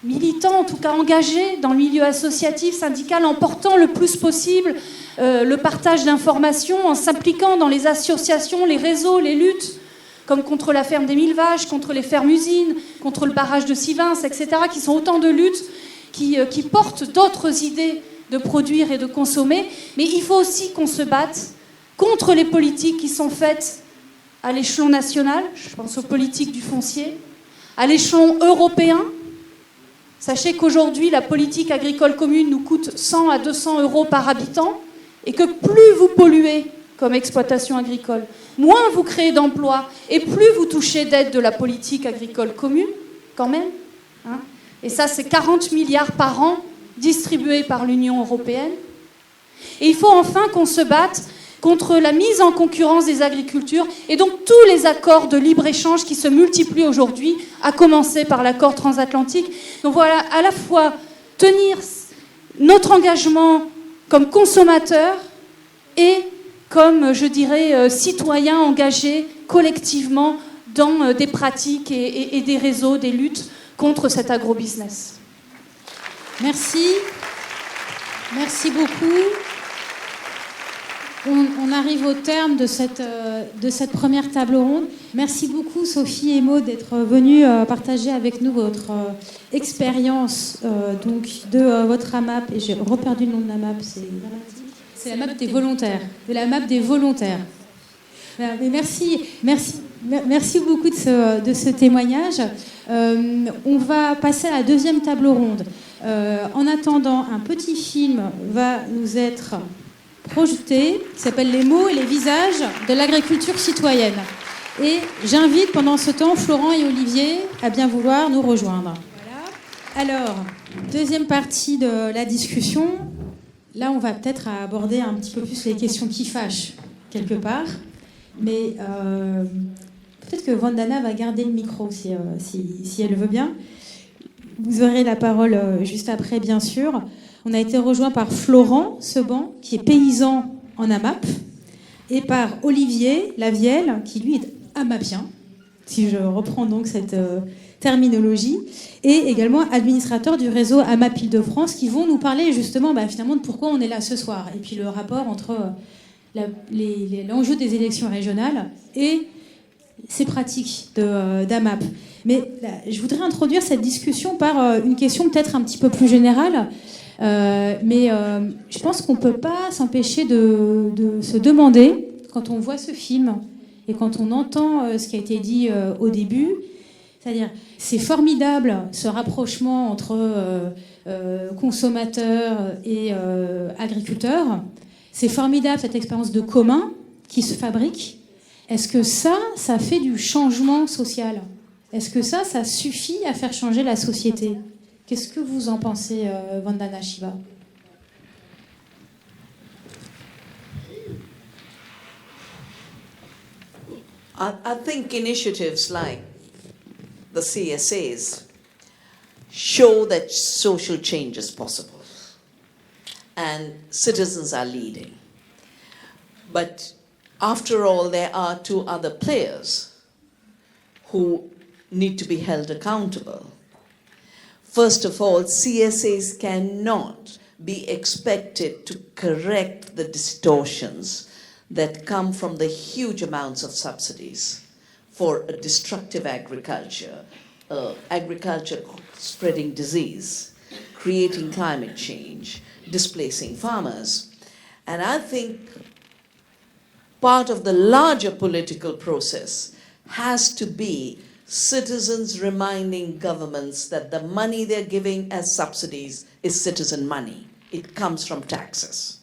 Speaker 6: militants, en tout cas engagés dans le milieu associatif, syndical, en portant le plus possible le partage d'informations, en s'impliquant dans les associations, les réseaux, les luttes, comme contre la ferme des 1000 vaches, contre les fermes-usines, contre le barrage de Sivins, etc., qui sont autant de luttes qui portent d'autres idées de produire et de consommer. Mais il faut aussi qu'on se batte contre les politiques qui sont faites à l'échelon national, je pense aux politiques du foncier, à l'échelon européen. Sachez qu'aujourd'hui, la politique agricole commune nous coûte 100 à 200 euros par habitant, et que plus vous polluez comme exploitation agricole, moins vous créez d'emplois, et plus vous touchez d'aides de la politique agricole commune, quand même. Hein. Et ça, c'est 40 milliards par an distribués par l'Union européenne. Et il faut enfin qu'on se batte contre la mise en concurrence des agricultures et donc tous les accords de libre-échange qui se multiplient aujourd'hui, à commencer par l'accord transatlantique. Donc voilà, à la fois tenir notre engagement comme consommateurs et comme, je dirais, citoyens engagés collectivement dans des pratiques et des réseaux, des luttes contre cet agrobusiness.
Speaker 1: Merci. Merci beaucoup. On arrive au terme de cette première table ronde. Merci beaucoup Sophie et Maud d'être venues partager avec nous votre expérience de votre AMAP. Et j'ai reperdu le nom de l'AMAP, c'est l'AMAP des volontaires. De l'AMAP des volontaires. Mais merci beaucoup de ce témoignage. On va passer à la deuxième table ronde. En attendant, un petit film va nous être projeté, qui s'appelle Les mots et les visages de l'agriculture citoyenne. Et j'invite pendant ce temps Florent et Olivier à bien vouloir nous rejoindre. Voilà. Alors, deuxième partie de la discussion. Là, on va peut-être aborder un petit peu plus les questions qui fâchent, quelque part. Mais peut-être que Vandana va garder le micro si elle veut bien. Vous aurez la parole juste après, bien sûr. On a été rejoint par Florent Seban, qui est paysan en AMAP, et par Olivier Lavielle, qui lui est amapien, si je reprends donc cette terminologie, et également administrateur du réseau AMAP Île-de-France, qui vont nous parler justement finalement de pourquoi on est là ce soir, et puis le rapport entre l'enjeu des élections régionales et ces pratiques d'AMAP. Mais là, je voudrais introduire cette discussion par une question peut-être un petit peu plus générale. Je pense qu'on ne peut pas s'empêcher de se demander, quand on voit ce film et quand on entend ce qui a été dit au début, c'est-à-dire c'est formidable ce rapprochement entre consommateurs et agriculteurs, c'est formidable cette expérience de commun qui se fabrique. Est-ce que ça fait du changement social ? Est-ce que ça suffit à faire changer la société ? Qu'est-ce que vous en pensez, Vandana Shiva ?
Speaker 4: I think initiatives like the CSAs show that social change is possible and citizens are leading. But after all, there are two other players who need to be held accountable. First of all, CSAs cannot be expected to correct the distortions that come from the huge amounts of subsidies for a destructive agriculture, agriculture spreading disease, creating climate change, displacing farmers. And I think part of the larger political process has to be citizens reminding governments that the money they're giving as subsidies is citizen money. It comes from taxes.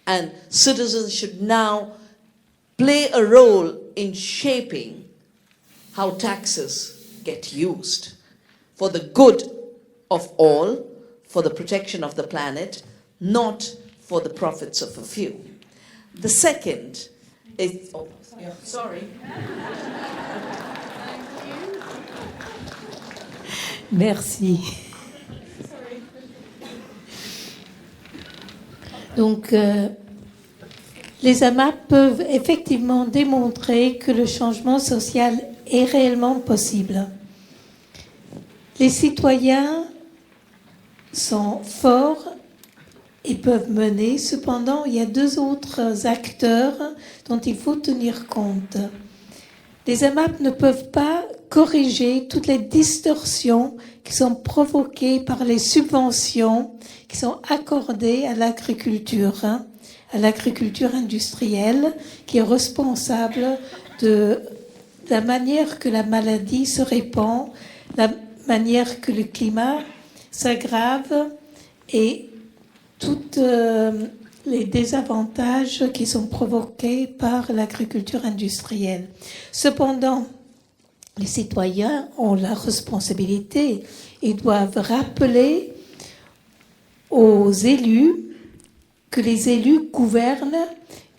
Speaker 4: And citizens should now play a role in shaping how taxes get used for the good of all, for the protection of the planet, not for the profits of a few. The second is... Oh, sorry.
Speaker 5: Merci. Donc, les AMAP peuvent effectivement démontrer que le changement social est réellement possible. Les citoyens sont forts et peuvent mener. Cependant, il y a deux autres acteurs dont il faut tenir compte. Les AMAP ne peuvent pas corriger toutes les distorsions qui sont provoquées par les subventions qui sont accordées à l'agriculture industrielle, qui est responsable de la manière que la maladie se répand, la manière que le climat s'aggrave et toutes les désavantages qui sont provoqués par l'agriculture industrielle. Cependant, les citoyens ont la responsabilité et doivent rappeler aux élus que les élus gouvernent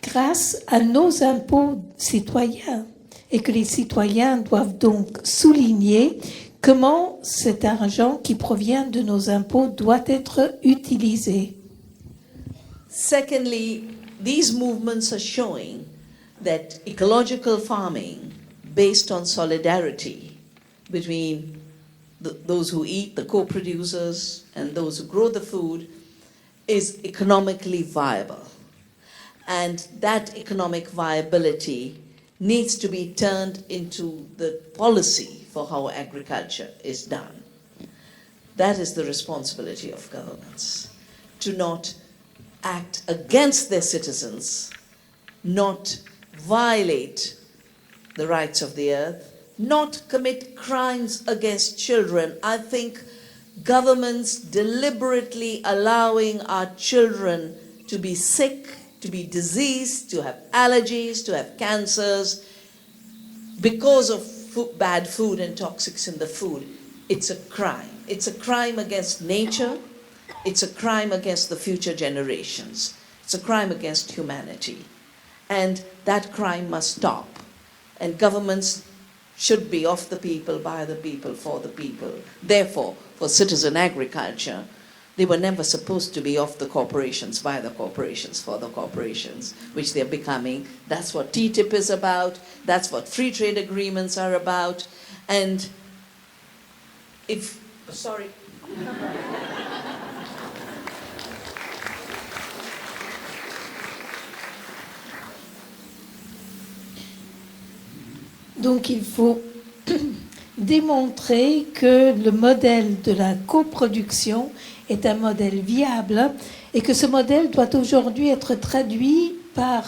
Speaker 5: grâce à nos impôts citoyens et que les citoyens doivent donc souligner comment cet argent qui provient de nos impôts doit être utilisé.
Speaker 4: Secondly, these movements are showing that ecological farming based on solidarity between those who eat, the co-producers, and those who grow the food is economically viable. And that economic viability needs to be turned into the policy for how agriculture is done. That is the responsibility of governments, to not act against their citizens, not violate the rights of the earth, not commit crimes against children. I think governments deliberately allowing our children to be sick, to be diseased, to have allergies, to have cancers because of bad food and toxics in the food, it's a crime. It's a crime against nature. It's a crime against the future generations. It's a crime against humanity. And that crime must stop. And governments should be of the people, by the people, for the people. Therefore, for citizen agriculture, they were never supposed to be of the corporations, by the corporations, for the corporations, which they're becoming. That's what TTIP is about. That's what free trade agreements are about. And if, sorry.
Speaker 5: Donc il faut démontrer que le modèle de la coproduction est un modèle viable et que ce modèle doit aujourd'hui être traduit par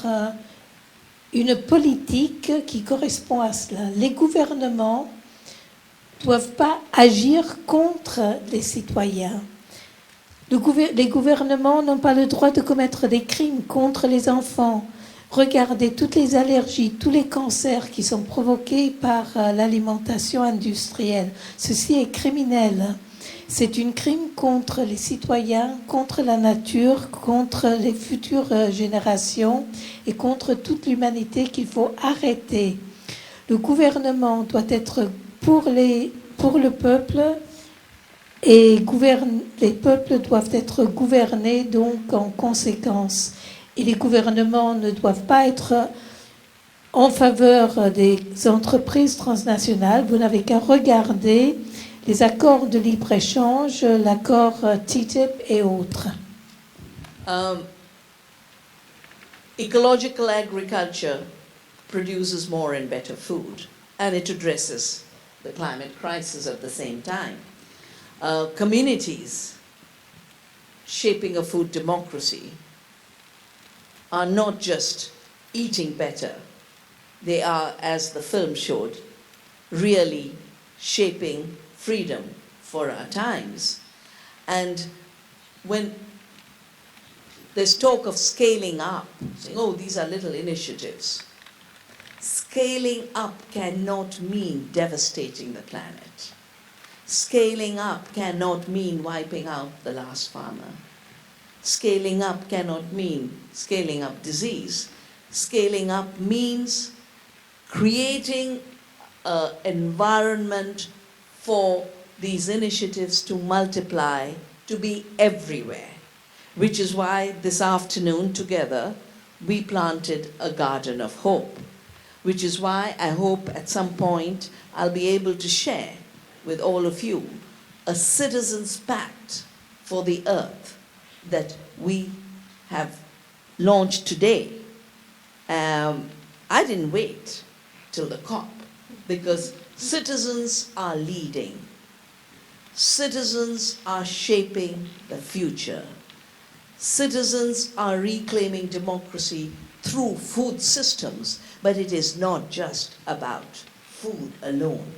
Speaker 5: une politique qui correspond à cela. Les gouvernements ne doivent pas agir contre les citoyens. Les gouvernements n'ont pas le droit de commettre des crimes contre les enfants. Regardez toutes les allergies, tous les cancers qui sont provoqués par l'alimentation industrielle. Ceci est criminel. C'est un crime contre les citoyens, contre la nature, contre les futures générations et contre toute l'humanité qu'il faut arrêter. Le gouvernement doit être pour le peuple et les peuples doivent être gouvernés donc en conséquence. Et les gouvernements ne doivent pas être en faveur des entreprises transnationales. Vous n'avez qu'à regarder les accords de libre-échange, l'accord TTIP et autres.
Speaker 4: Ecological agriculture produces more and better food, and it addresses the climate crisis at the same time. Communities shaping a food democracy are not just eating better, they are, as the film showed, really shaping freedom for our times. And when there's talk of scaling up, saying, oh, these are little initiatives, scaling up cannot mean devastating the planet. Scaling up cannot mean wiping out the last farmer. Scaling up cannot mean scaling up disease. Scaling up means creating an environment for these initiatives to multiply, to be everywhere, which is why this afternoon together we planted a garden of hope, which is why I hope at some point I'll be able to share with all of you a citizens' pact for the earth that we have launched today. I didn't wait till the COP because citizens are leading. Citizens are shaping the future. Citizens are reclaiming democracy through food systems, but it is not just about food alone.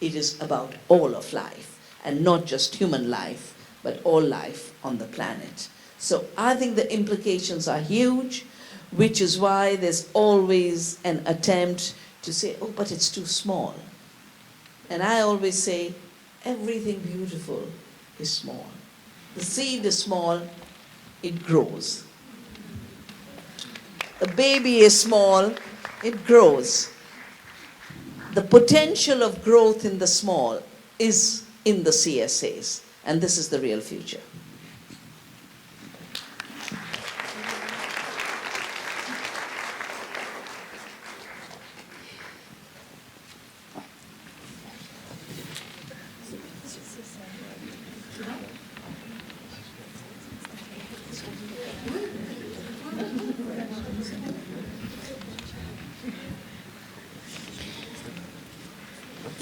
Speaker 4: It is about all of life, and not just human life, but all life on the planet. So I think the implications are huge, which is why there's always an attempt to say, oh, but it's too small. And I always say, everything beautiful is small. The seed is small, it grows. The baby is small, it grows. The potential of growth in the small is in the CSAs, and this is the real future.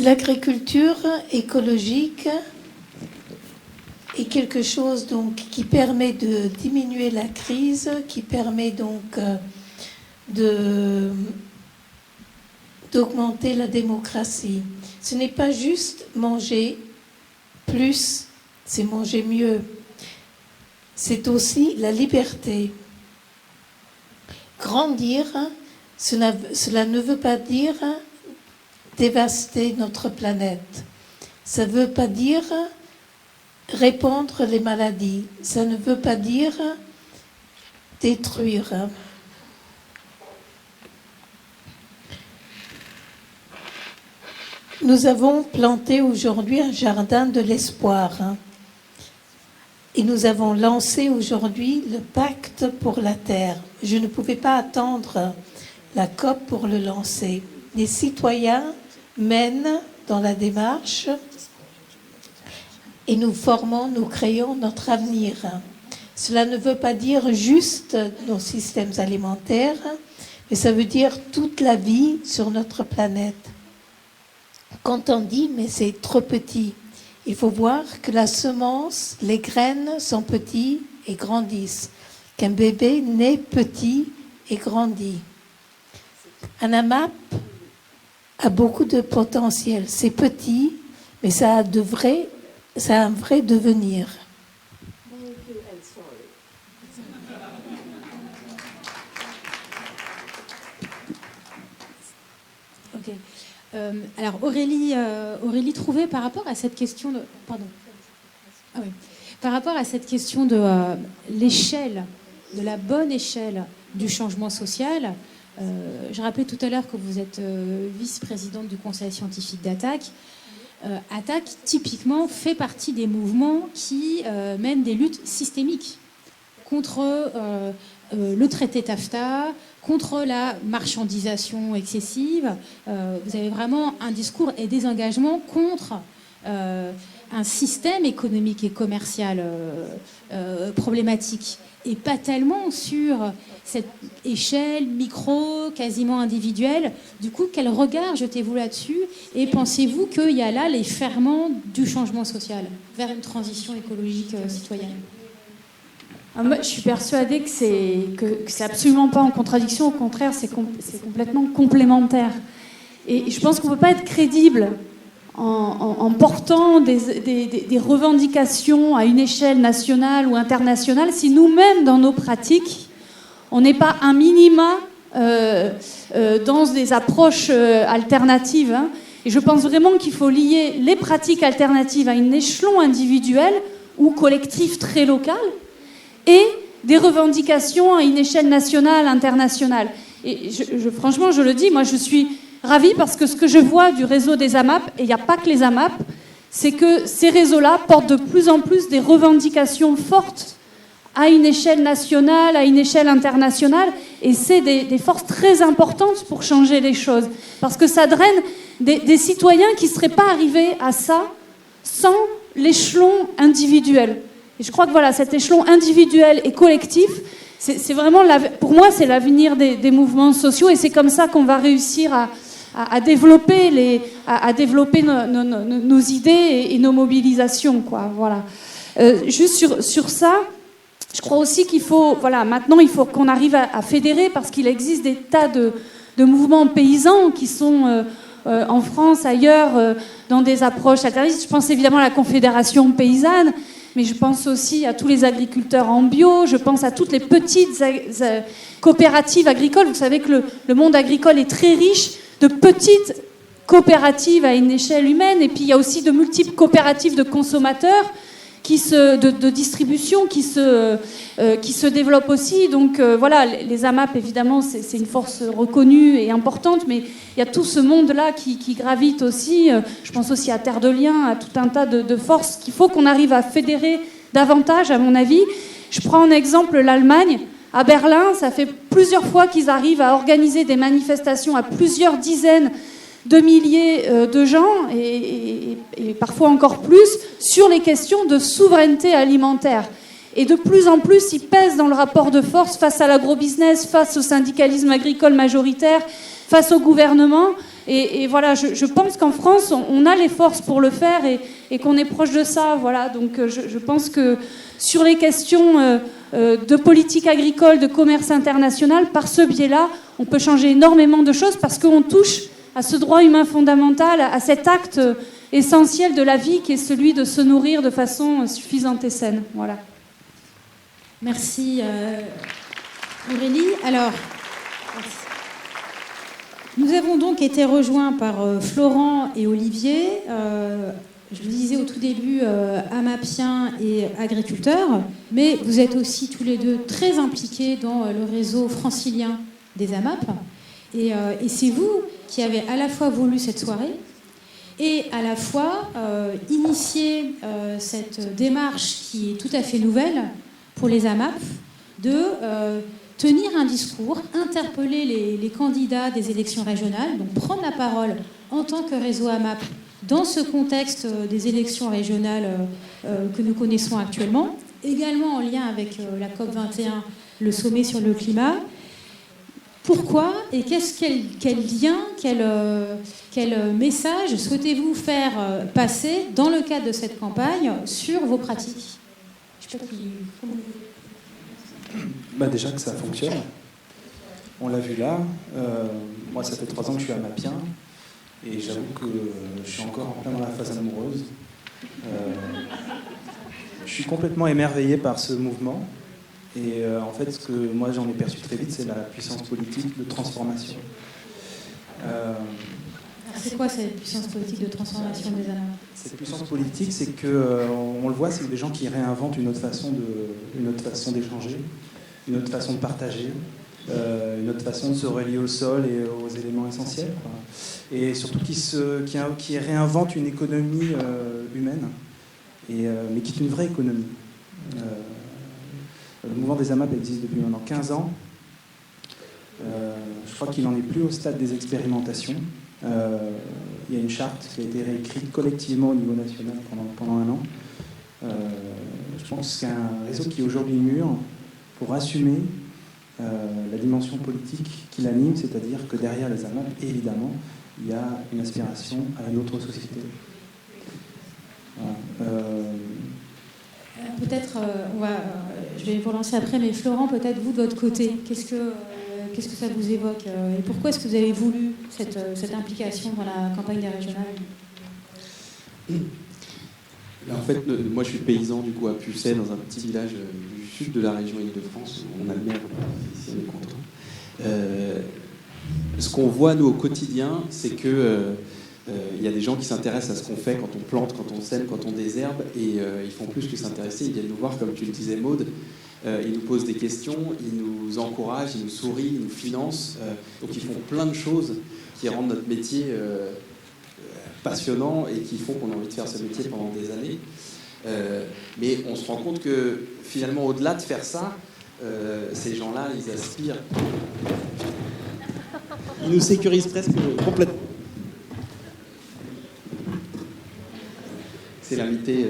Speaker 5: L'agriculture écologique est quelque chose donc qui permet de diminuer la crise, qui permet donc d'augmenter la démocratie. Ce n'est pas juste manger plus, c'est manger mieux. C'est aussi la liberté. Grandir, cela ne veut pas dire dévaster notre planète. Ça ne veut pas dire répandre les maladies. Ça ne veut pas dire détruire. Nous avons planté aujourd'hui un jardin de l'espoir. Et nous avons lancé aujourd'hui le pacte pour la Terre. Je ne pouvais pas attendre la COP pour le lancer. Les citoyens mènent dans la démarche et nous formons, nous créons notre avenir. Cela ne veut pas dire juste nos systèmes alimentaires, mais ça veut dire toute la vie sur notre planète. quand on dit mais c'est trop petit, il faut voir que la semence, les graines sont petites et grandissent, qu'un bébé naît petit et grandit. Un AMAP a beaucoup de potentiel. C'est petit, mais ça a un vrai devenir.
Speaker 1: Ok. Alors Aurélie Trouvé, par rapport à cette question de... Pardon. Ah oui. Par rapport à cette question de l'échelle, de la bonne échelle du changement social, je rappelais tout à l'heure que vous êtes vice-présidente du conseil scientifique d'Attac. Attac, typiquement, fait partie des mouvements qui mènent des luttes systémiques contre le traité TAFTA, contre la marchandisation excessive. Vous avez vraiment un discours et des engagements contre un système économique et commercial problématique, et pas tellement sur cette échelle micro, quasiment individuelle. Du coup, quel regard jetez-vous là-dessus, et pensez-vous qu'il y a là les ferments du changement social vers une transition écologique citoyenne?
Speaker 6: Moi, je suis persuadée que c'est absolument pas en contradiction, au contraire, c'est complètement complémentaire. Et je pense qu'on ne peut pas être crédible en portant des revendications à une échelle nationale ou internationale si nous-mêmes, dans nos pratiques, on n'est pas un minima dans des approches alternatives. Hein. Et je pense vraiment qu'il faut lier les pratiques alternatives à un échelon individuel ou collectif très local, et des revendications à une échelle nationale, internationale. Et franchement, je le dis, moi je suis ravie parce que ce que je vois du réseau des AMAP, et il n'y a pas que les AMAP, c'est que ces réseaux-là portent de plus en plus des revendications fortes à une échelle nationale, à une échelle internationale, et c'est des forces très importantes pour changer les choses. Parce que ça draine des citoyens qui ne seraient pas arrivés à ça sans l'échelon individuel. Et je crois que voilà, cet échelon individuel et collectif, c'est vraiment, pour moi, c'est l'avenir des mouvements sociaux, et c'est comme ça qu'on va réussir à développer nos idées et nos mobilisations, quoi. Voilà. Juste sur ça, je crois aussi qu'il faut, voilà, maintenant, il faut qu'on arrive à fédérer, parce qu'il existe des tas de mouvements paysans qui sont en France, ailleurs, dans des approches alternatives. Je pense évidemment à la Confédération paysanne, mais je pense aussi à tous les agriculteurs en bio, je pense à toutes les petites coopératives agricoles. Vous savez que le monde agricole est très riche de petites coopératives à une échelle humaine, et puis il y a aussi de multiples coopératives de consommateurs de distribution qui se développent aussi. Donc voilà, les AMAP, évidemment, c'est une force reconnue et importante, mais il y a tout ce monde-là qui gravite aussi. Je pense aussi à Terre de Liens, à tout un tas de forces qu'il faut qu'on arrive à fédérer davantage, à mon avis. Je prends en exemple l'Allemagne. À Berlin, ça fait plusieurs fois qu'ils arrivent à organiser des manifestations à plusieurs dizaines de milliers de gens, et parfois encore plus, sur les questions de souveraineté alimentaire. Et de plus en plus, ils pèsent dans le rapport de force face à l'agrobusiness, face au syndicalisme agricole majoritaire, face au gouvernement. Et voilà, je pense qu'en France, on a les forces pour le faire, et qu'on est proche de ça. Voilà, donc je pense que sur les questions de politique agricole, de commerce international, par ce biais-là, on peut changer énormément de choses, parce qu'on touche à ce droit humain fondamental, à cet acte essentiel de la vie qui est celui de se nourrir de façon suffisante et saine. Voilà.
Speaker 1: Merci Aurélie. Alors, nous avons donc été rejoints par Florent et Olivier. Je le disais au tout début, amapiens et agriculteurs, mais vous êtes aussi tous les deux très impliqués dans le réseau francilien des AMAP. Et c'est vous qui avez à la fois voulu cette soirée et à la fois initié cette démarche qui est tout à fait nouvelle pour les AMAP de tenir un discours, interpeller les candidats des élections régionales, donc prendre la parole en tant que réseau AMAP dans ce contexte des élections régionales que nous connaissons actuellement, également en lien avec la COP21, le sommet sur le climat, Pourquoi et quel lien, quel message souhaitez-vous faire passer dans le cadre de cette campagne sur vos pratiques? Je sais pas
Speaker 9: Déjà que ça fonctionne. On l'a vu là. Moi, ça fait 3 ans que je suis à Mapien. Et j'avoue que je suis encore en plein dans la phase amoureuse. Je suis complètement émerveillé par ce mouvement. Et en fait, ce que moi j'en ai perçu très vite, c'est la puissance politique de transformation.
Speaker 1: C'est quoi cette puissance politique de transformation des AMAP?
Speaker 9: Cette puissance politique, c'est que, on le voit, c'est des gens qui réinventent une autre façon d'échanger, une autre façon de partager, une autre façon de se relier au sol et aux éléments essentiels, quoi. Et surtout qui réinventent une économie humaine, mais qui est une vraie économie. Le mouvement des AMAP existe depuis maintenant 15 ans. Je crois qu'il n'en est plus au stade des expérimentations. Il y a une charte qui a été réécrite collectivement au niveau national pendant 1 an. Je pense que c'est un réseau qui est aujourd'hui mûr pour assumer la dimension politique qui l'anime, c'est-à-dire que derrière les AMAP, évidemment, il y a une aspiration à une autre société. Voilà.
Speaker 1: Peut-être, je vais vous lancer après, mais Florent, peut-être vous de votre côté, qu'est-ce que ça vous évoque et pourquoi est-ce que vous avez voulu cette implication dans la campagne des régionales?
Speaker 10: En fait, moi je suis paysan du coup à Pucet, dans un petit village du sud de la région Île-de-France, où on a le maire ici, on est content. Ce qu'on voit nous au quotidien, c'est que il y a des gens qui s'intéressent à ce qu'on fait quand on plante, quand on sème, quand on désherbe, et ils font plus que s'intéresser, ils viennent nous voir, comme tu le disais Maud, ils nous posent des questions, ils nous encouragent, ils nous sourient, ils nous financent, donc ils font plein de choses qui rendent notre métier passionnant et qui font qu'on a envie de faire ce métier pendant des années. Mais on se rend compte que finalement, au-delà de faire ça, ces gens-là, ils aspirent. Ils nous sécurisent presque complètement. C'est l'invité.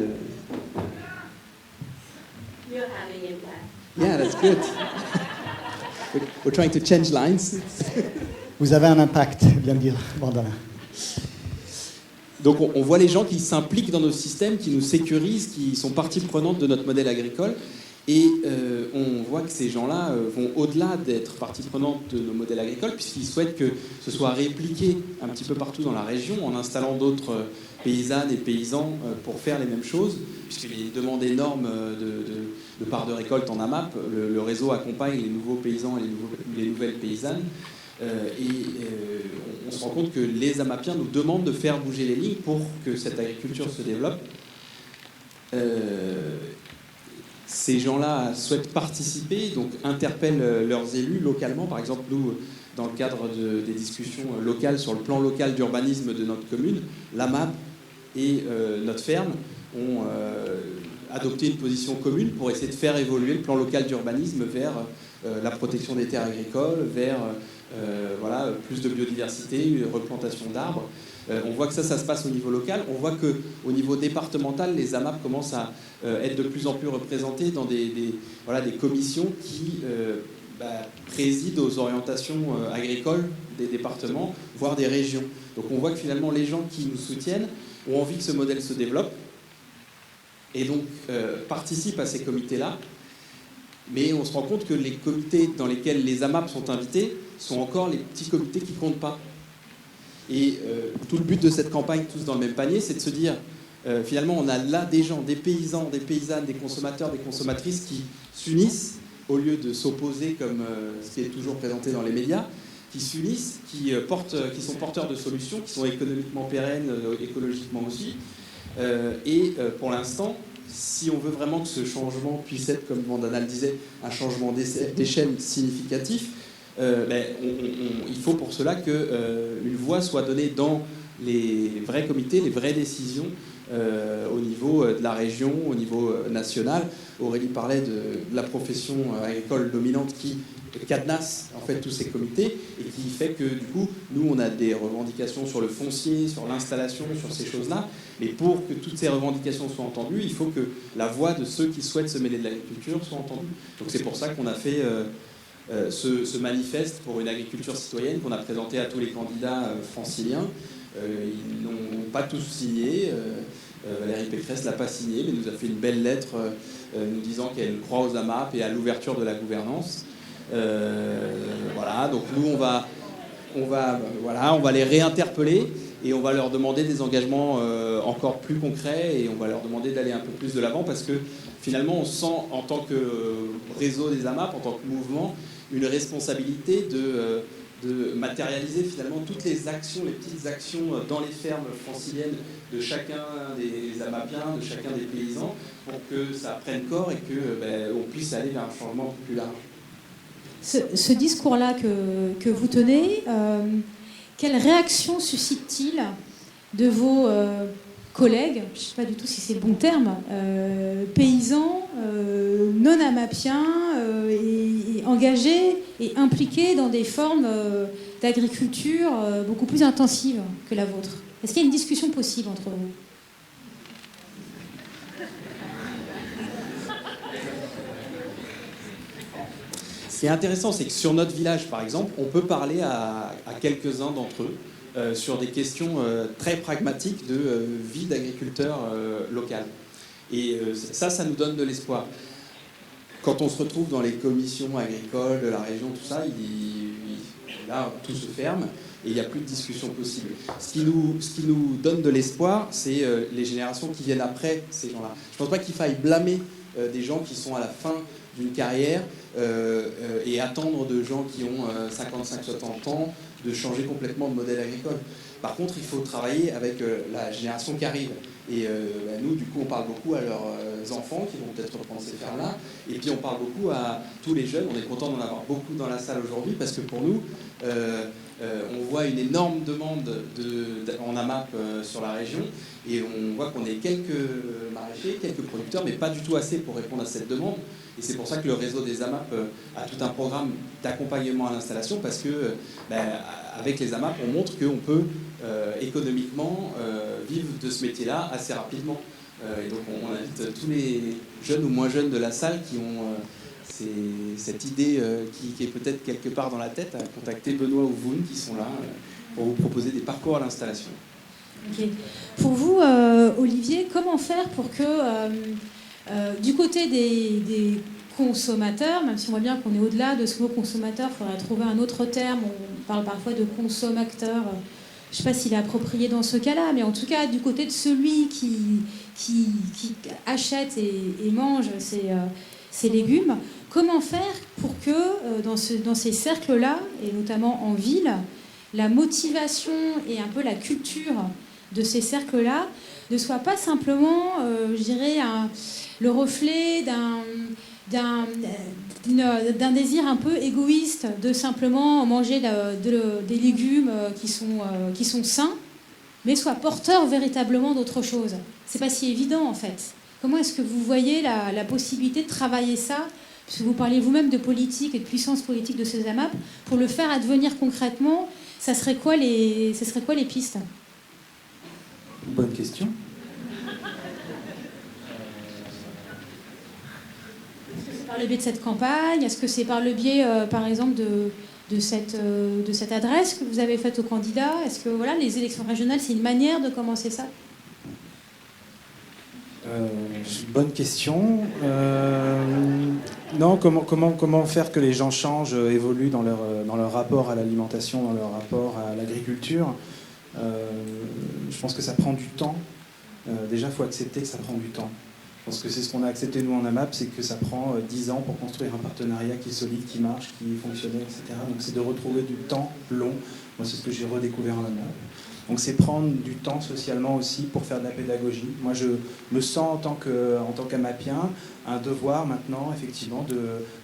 Speaker 11: You're having impact.
Speaker 10: Yeah, that's good. We're trying to change lines.
Speaker 8: Vous avez un impact, vient de dire Vandana.
Speaker 10: Donc on voit les gens qui s'impliquent dans nos systèmes, qui nous sécurisent, qui sont partie prenante de notre modèle agricole. Et on voit que ces gens-là vont au-delà d'être partie prenante de nos modèles agricoles, puisqu'ils souhaitent que ce soit répliqué un petit peu partout dans la région, en installant d'autres paysannes et paysans pour faire les mêmes choses, puisqu'il y a une demande énorme de parts de récolte en AMAP. Le réseau accompagne les nouveaux paysans et les nouvelles paysannes. On se rend compte que les AMAPiens nous demandent de faire bouger les lignes pour que cette agriculture se développe. Ces gens-là souhaitent participer, donc interpellent leurs élus localement. Par exemple, nous, dans le cadre des discussions locales sur le plan local d'urbanisme de notre commune, l'AMAP et notre ferme ont adopté une position commune pour essayer de faire évoluer le plan local d'urbanisme vers la protection des terres agricoles, vers plus de biodiversité, une replantation d'arbres. On voit que ça se passe au niveau local. On voit qu'au niveau départemental, les AMAP commencent à être de plus en plus représentés dans des commissions qui président aux orientations agricoles des départements, voire des régions. Donc on voit que finalement les gens qui nous soutiennent ont envie que ce modèle se développe et donc participent à ces comités-là. Mais on se rend compte que les comités dans lesquels les AMAP sont invités sont encore les petits comités qui ne comptent pas. Et tout le but de cette campagne, tous dans le même panier, c'est de se dire, finalement, on a là des gens, des paysans, des paysannes, des consommateurs, des consommatrices qui s'unissent, au lieu de s'opposer comme ce qui est toujours présenté dans les médias, qui s'unissent, qui sont porteurs de solutions, qui sont économiquement pérennes, écologiquement aussi. Pour l'instant, si on veut vraiment que ce changement puisse être, comme Vandana le disait, un changement d'échelle significatif, il faut pour cela qu'une voix soit donnée dans les vrais comités, les vraies décisions au niveau de la région, au niveau national. Aurélie parlait de la profession agricole dominante qui cadenasse en fait tous ces comités et qui fait que du coup nous on a des revendications sur le foncier, sur l'installation, sur ces choses-là, mais pour que toutes ces revendications soient entendues, il faut que la voix de ceux qui souhaitent se mêler de l'agriculture soit entendue. Donc c'est pour ça qu'on a fait ce manifeste pour une agriculture citoyenne qu'on a présenté à tous les candidats franciliens. Ils n'ont pas tous signé. Valérie Pécresse ne l'a pas signé, mais nous a fait une belle lettre nous disant qu'elle croit aux AMAP et à l'ouverture de la gouvernance. Voilà, donc nous, on va les réinterpeller et on va leur demander des engagements encore plus concrets et on va leur demander d'aller un peu plus de l'avant parce que finalement, on sent en tant que réseau des AMAP, en tant que mouvement, une responsabilité de matérialiser finalement toutes les actions, les petites actions dans les fermes franciliennes de chacun des Amapiens, de chacun des paysans, pour que ça prenne corps et qu'on puisse aller vers un changement plus large.
Speaker 1: Ce discours-là que vous tenez, quelle réaction suscite-t-il de vos collègues, je ne sais pas du tout si c'est le bon terme, paysans, non-amapiens, et engagés et impliqués dans des formes d'agriculture beaucoup plus intensives que la vôtre? Est-ce qu'il y a une discussion possible entre vous?
Speaker 10: Ce qui est intéressant, c'est que sur notre village, par exemple, on peut parler à quelques-uns d'entre eux sur des questions très pragmatiques de vie d'agriculteur local. Et ça nous donne de l'espoir. Quand on se retrouve dans les commissions agricoles de la région, tout ça, là, tout se ferme et il n'y a plus de discussion possible. Ce qui nous donne de l'espoir, c'est les générations qui viennent après ces gens-là. Je ne pense pas qu'il faille blâmer des gens qui sont à la fin d'une carrière et attendre de gens qui ont 55-60 ans de changer complètement de modèle agricole. Par contre, il faut travailler avec la génération qui arrive. Et nous, du coup, on parle beaucoup à leurs enfants qui vont peut-être reprendre ces fermes-là. Et puis, on parle beaucoup à tous les jeunes. On est content d'en avoir beaucoup dans la salle aujourd'hui parce que pour nous, on voit une énorme demande en AMAP sur la région. Et on voit qu'on est quelques maraîchers, quelques producteurs, mais pas du tout assez pour répondre à cette demande. Et c'est pour ça que le réseau des AMAP a tout un programme d'accompagnement à l'installation parce que avec les AMAP, on montre qu'on peut économiquement vivre de ce métier-là assez rapidement. Et donc on invite tous les jeunes ou moins jeunes de la salle qui ont cette idée qui est peut-être quelque part dans la tête à contacter Benoît ou Voun qui sont là pour vous proposer des parcours à l'installation.
Speaker 1: Okay. Pour vous, Olivier, comment faire pour que du côté des consommateurs, même si on voit bien qu'on est au-delà de ce mot consommateur, il faudrait trouver un autre terme, on parle parfois de consommateur, je ne sais pas s'il est approprié dans ce cas-là, mais en tout cas du côté de celui qui achète et mange ces légumes, comment faire pour que dans ces cercles-là, et notamment en ville, la motivation et un peu la culture de ces cercles-là ne soit pas simplement, je dirais, le reflet d'un désir un peu égoïste de simplement manger des légumes qui sont sains, mais soit porteur véritablement d'autre chose. C'est pas si évident en fait. Comment est-ce que vous voyez la possibilité de travailler ça, puisque vous parlez vous-même de politique et de puissance politique de ces AMAP, pour le faire advenir concrètement, ce serait quoi les pistes?
Speaker 9: Bonne question.
Speaker 1: Par le biais de cette campagne? Est-ce que c'est par le biais, par exemple, de cette adresse que vous avez faite aux candidats? Est-ce que les élections régionales, c'est une manière de commencer ça?
Speaker 9: Bonne question. Non, comment faire que les gens changent, évoluent dans leur rapport à l'alimentation, dans leur rapport à l'agriculture? Je pense que ça prend du temps. Déjà, il faut accepter que ça prend du temps. Je pense que c'est ce qu'on a accepté nous en AMAP, c'est que ça prend 10 ans pour construire un partenariat qui est solide, qui marche, qui est fonctionnel, etc. Donc c'est de retrouver du temps long. Moi, c'est ce que j'ai redécouvert en AMAP. Donc c'est prendre du temps socialement aussi pour faire de la pédagogie. Moi, je me sens en tant qu'AMAPien un devoir maintenant, effectivement,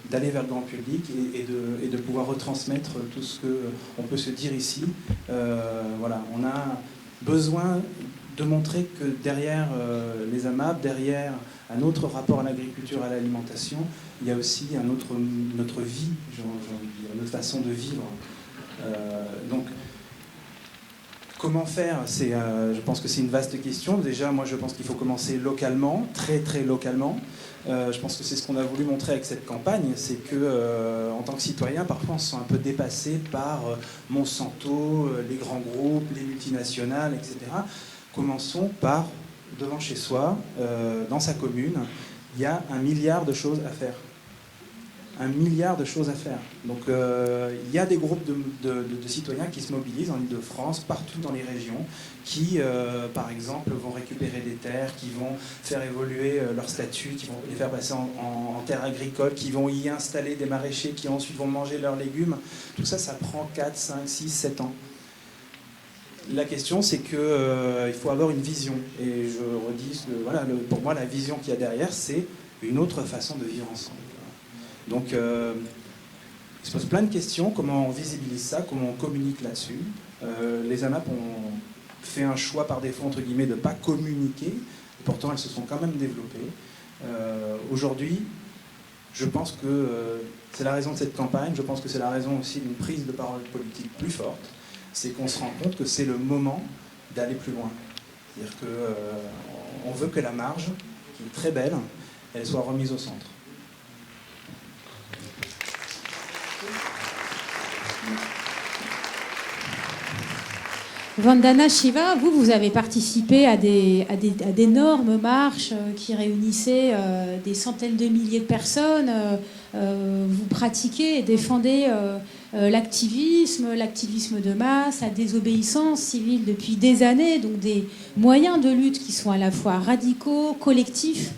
Speaker 9: d'aller vers le grand public et de pouvoir retransmettre tout ce qu'on peut se dire ici. Voilà, on a besoin de montrer que derrière les AMAP, derrière un autre rapport à l'agriculture, à l'alimentation, il y a aussi une autre vie, j'ai envie de dire, une autre façon de vivre. Donc, comment faire? Je pense que c'est une vaste question. Déjà, moi, je pense qu'il faut commencer localement, très très localement. Je pense que c'est ce qu'on a voulu montrer avec cette campagne, c'est que en tant que citoyen, parfois on se sent un peu dépassé par Monsanto, les grands groupes, les multinationales, etc. Commençons par, devant chez soi, dans sa commune, il y a 1 milliard de choses à faire. 1 milliard de choses à faire. Donc il y a des groupes de citoyens qui se mobilisent en Île-de-France, partout dans les régions, qui, par exemple, vont récupérer des terres, qui vont faire évoluer leur statut, qui vont les faire passer en terres agricoles, qui vont y installer des maraîchers, qui ensuite vont manger leurs légumes. Tout ça, ça prend 4, 5, 6, 7 ans. La question, c'est qu'il faut avoir une vision. Et je redis que voilà, pour moi, la vision qu'il y a derrière, c'est une autre façon de vivre ensemble. Donc, il se pose plein de questions. Comment on visibilise ça? Comment on communique là-dessus? Les AMAP ont fait un choix par défaut, entre guillemets, de ne pas communiquer. Pourtant, elles se sont quand même développées. Aujourd'hui, je pense que c'est la raison de cette campagne. Je pense que c'est la raison aussi d'une prise de parole politique plus forte. C'est qu'on se rend compte que c'est le moment d'aller plus loin. C'est-à-dire qu'on veut que la marge, qui est très belle, elle soit remise au centre.
Speaker 1: Vandana Shiva, vous avez participé à d'énormes marches qui réunissaient des centaines de milliers de personnes. Vous pratiquez et défendez l'activisme de masse, la désobéissance civile depuis des années, donc des moyens de lutte qui sont à la fois radicaux, collectifs,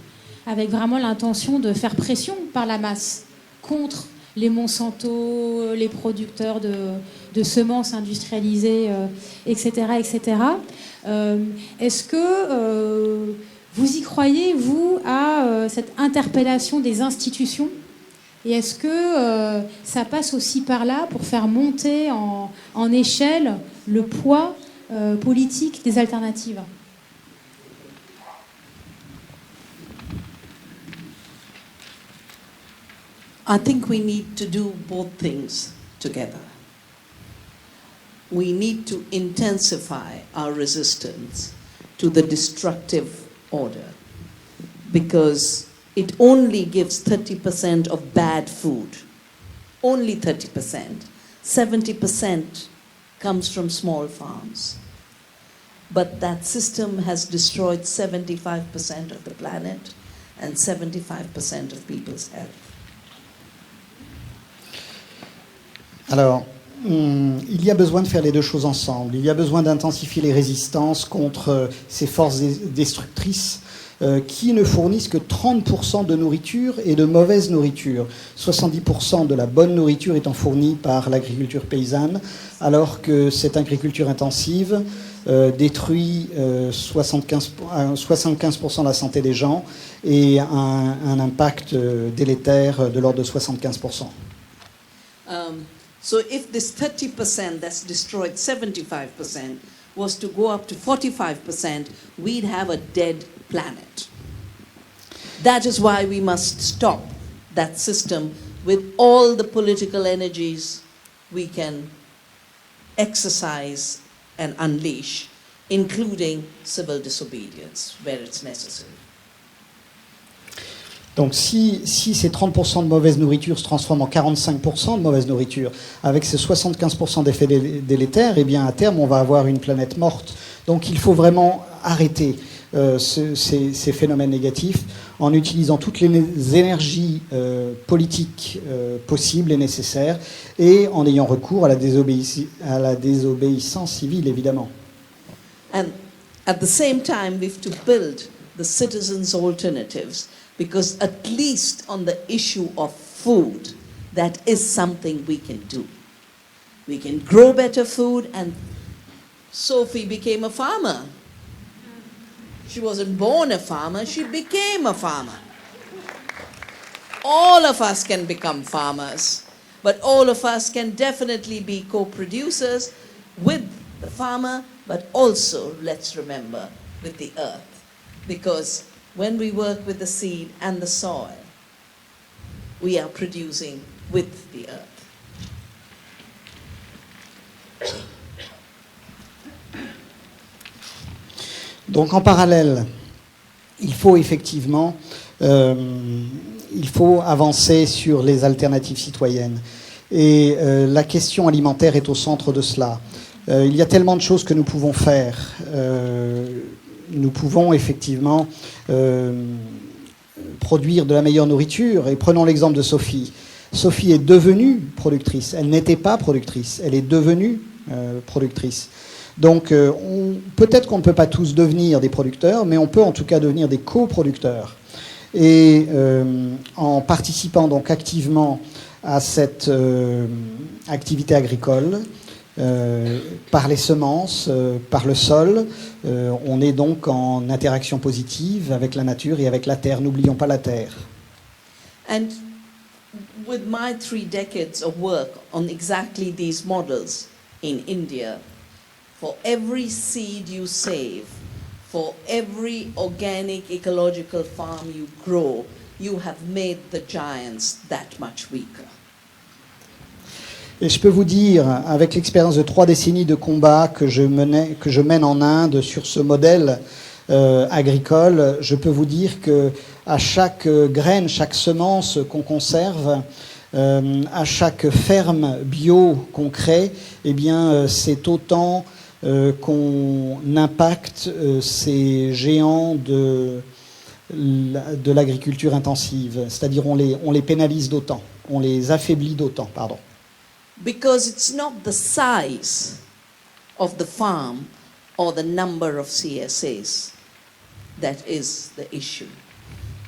Speaker 1: avec vraiment l'intention de faire pression par la masse contre les Monsanto, les producteurs de semences industrialisées, etc. etc. Est-ce que vous y croyez, vous, à cette interpellation des institutions? Et est-ce que ça passe aussi par là pour faire monter en échelle le poids politique des alternatives?
Speaker 4: I think we need to do both things together. We need to intensify our resistance to the destructive order because it only gives 30% of bad food. Only 30%. 70% comes from small farms. But that system has destroyed 75% of the planet and 75% of people's health.
Speaker 8: Alors, il y a besoin de faire les deux choses ensemble. Il y a besoin d'intensifier les résistances contre ces forces destructrices qui ne fournissent que 30% de nourriture et de mauvaise nourriture. 70% de la bonne nourriture étant fournie par l'agriculture paysanne, alors que cette agriculture intensive détruit 75% de la santé des gens et un impact délétère de l'ordre de 75%.
Speaker 4: So if this 30% that's destroyed 75% was to go up to 45%, we'd have a dead planet. That is why we must stop that system with all the political energies we can exercise and unleash, including civil disobedience where it's necessary.
Speaker 8: Donc si ces 30% de mauvaise nourriture se transforment en 45% de mauvaise nourriture, avec ces 75% d'effets délétères, eh bien à terme on va avoir une planète morte. Donc il faut vraiment arrêter ces phénomènes négatifs en utilisant toutes les énergies politiques possibles et nécessaires et en ayant recours à la désobéissance civile, évidemment.
Speaker 4: And at the same time, we have to build the citizens' alternatives because at least on the issue of food, that is something we can do. We can grow better food, and Sophie became a farmer. She wasn't born a farmer, she became a farmer. All of us can become farmers, but all of us can definitely be co-producers with the farmer, but also, let's remember, with the earth. Because when we work with the seed and the soil, we are producing with the earth.
Speaker 8: Donc en parallèle, il faut effectivement il faut avancer sur les alternatives citoyennes. Et la question alimentaire est au centre de cela. Il y a tellement de choses que nous pouvons faire. Nous pouvons effectivement produire de la meilleure nourriture. Et prenons l'exemple de Sophie. Sophie est devenue productrice. Elle n'était pas productrice. Elle est devenue productrice. Donc peut-être qu'on ne peut pas tous devenir des producteurs, mais on peut en tout cas devenir des coproducteurs. Et en participant donc activement à cette activité agricole, par les semences, par le sol, on est donc en interaction positive avec la nature et avec la terre. N'oublions pas la terre.
Speaker 4: And with my 3 decades of work on exactly these models in India, for every seed you save, for every organic ecological farm you grow, you have made the giants that much weaker.
Speaker 8: Et je peux vous dire, avec l'expérience de 3 décennies de combat que je mène en Inde sur ce modèle agricole, je peux vous dire que à chaque graine, chaque semence qu'on conserve, à chaque ferme bio qu'on crée, eh bien, c'est autant qu'on impacte ces géants de l'agriculture intensive. C'est-à-dire on les pénalise d'autant, on les affaiblit d'autant, pardon.
Speaker 4: Because it's not the size of the farm or the number of CSAs that is the issue.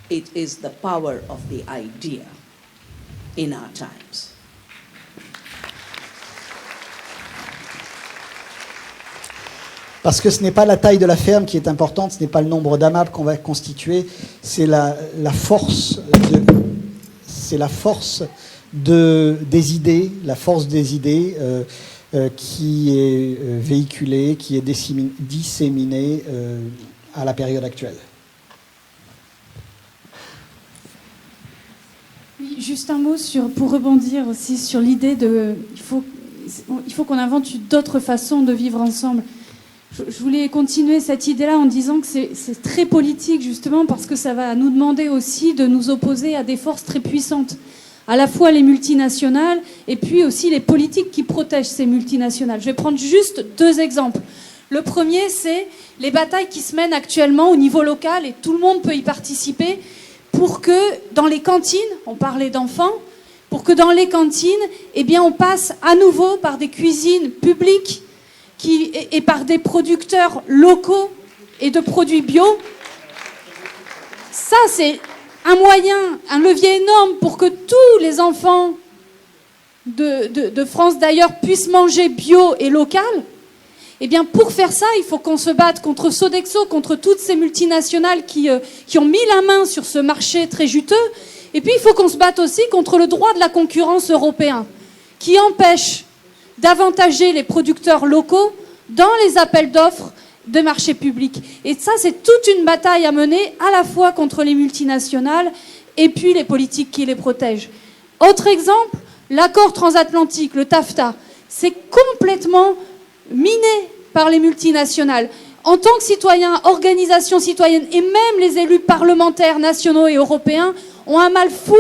Speaker 4: It is the power of the idea in our times.
Speaker 8: Parce que ce n'est pas la taille de la ferme qui est importante, ce n'est pas le nombre d'amas qu'on va constituer, c'est la force des idées, la force des idées qui est véhiculée, qui est disséminée à la période actuelle.
Speaker 6: Oui, juste un mot pour rebondir aussi sur l'idée de il faut qu'on invente d'autres façons de vivre ensemble. Je voulais continuer cette idée-là en disant que c'est très politique justement parce que ça va nous demander aussi de nous opposer à des forces très puissantes. À la fois les multinationales et puis aussi les politiques qui protègent ces multinationales. Je vais prendre juste 2 exemples. Le premier, c'est les batailles qui se mènent actuellement au niveau local et tout le monde peut y participer pour que dans les cantines, on parlait d'enfants, pour que dans les cantines, eh bien, on passe à nouveau par des cuisines publiques et par des producteurs locaux et de produits bio. Ça, c'est un moyen, un levier énorme pour que tous les enfants de France d'ailleurs puissent manger bio et local. Eh bien, pour faire ça, il faut qu'on se batte contre Sodexo, contre toutes ces multinationales qui ont mis la main sur ce marché très juteux. Et puis, il faut qu'on se batte aussi contre le droit de la concurrence européen, qui empêche d'avantager les producteurs locaux dans les appels d'offres de marchés publics. Et ça, c'est toute une bataille à mener, à la fois contre les multinationales et puis les politiques qui les protègent. Autre exemple, l'accord transatlantique, le TAFTA, c'est complètement miné par les multinationales. En tant que citoyens, organisations citoyennes et même les élus parlementaires nationaux et européens ont un mal fou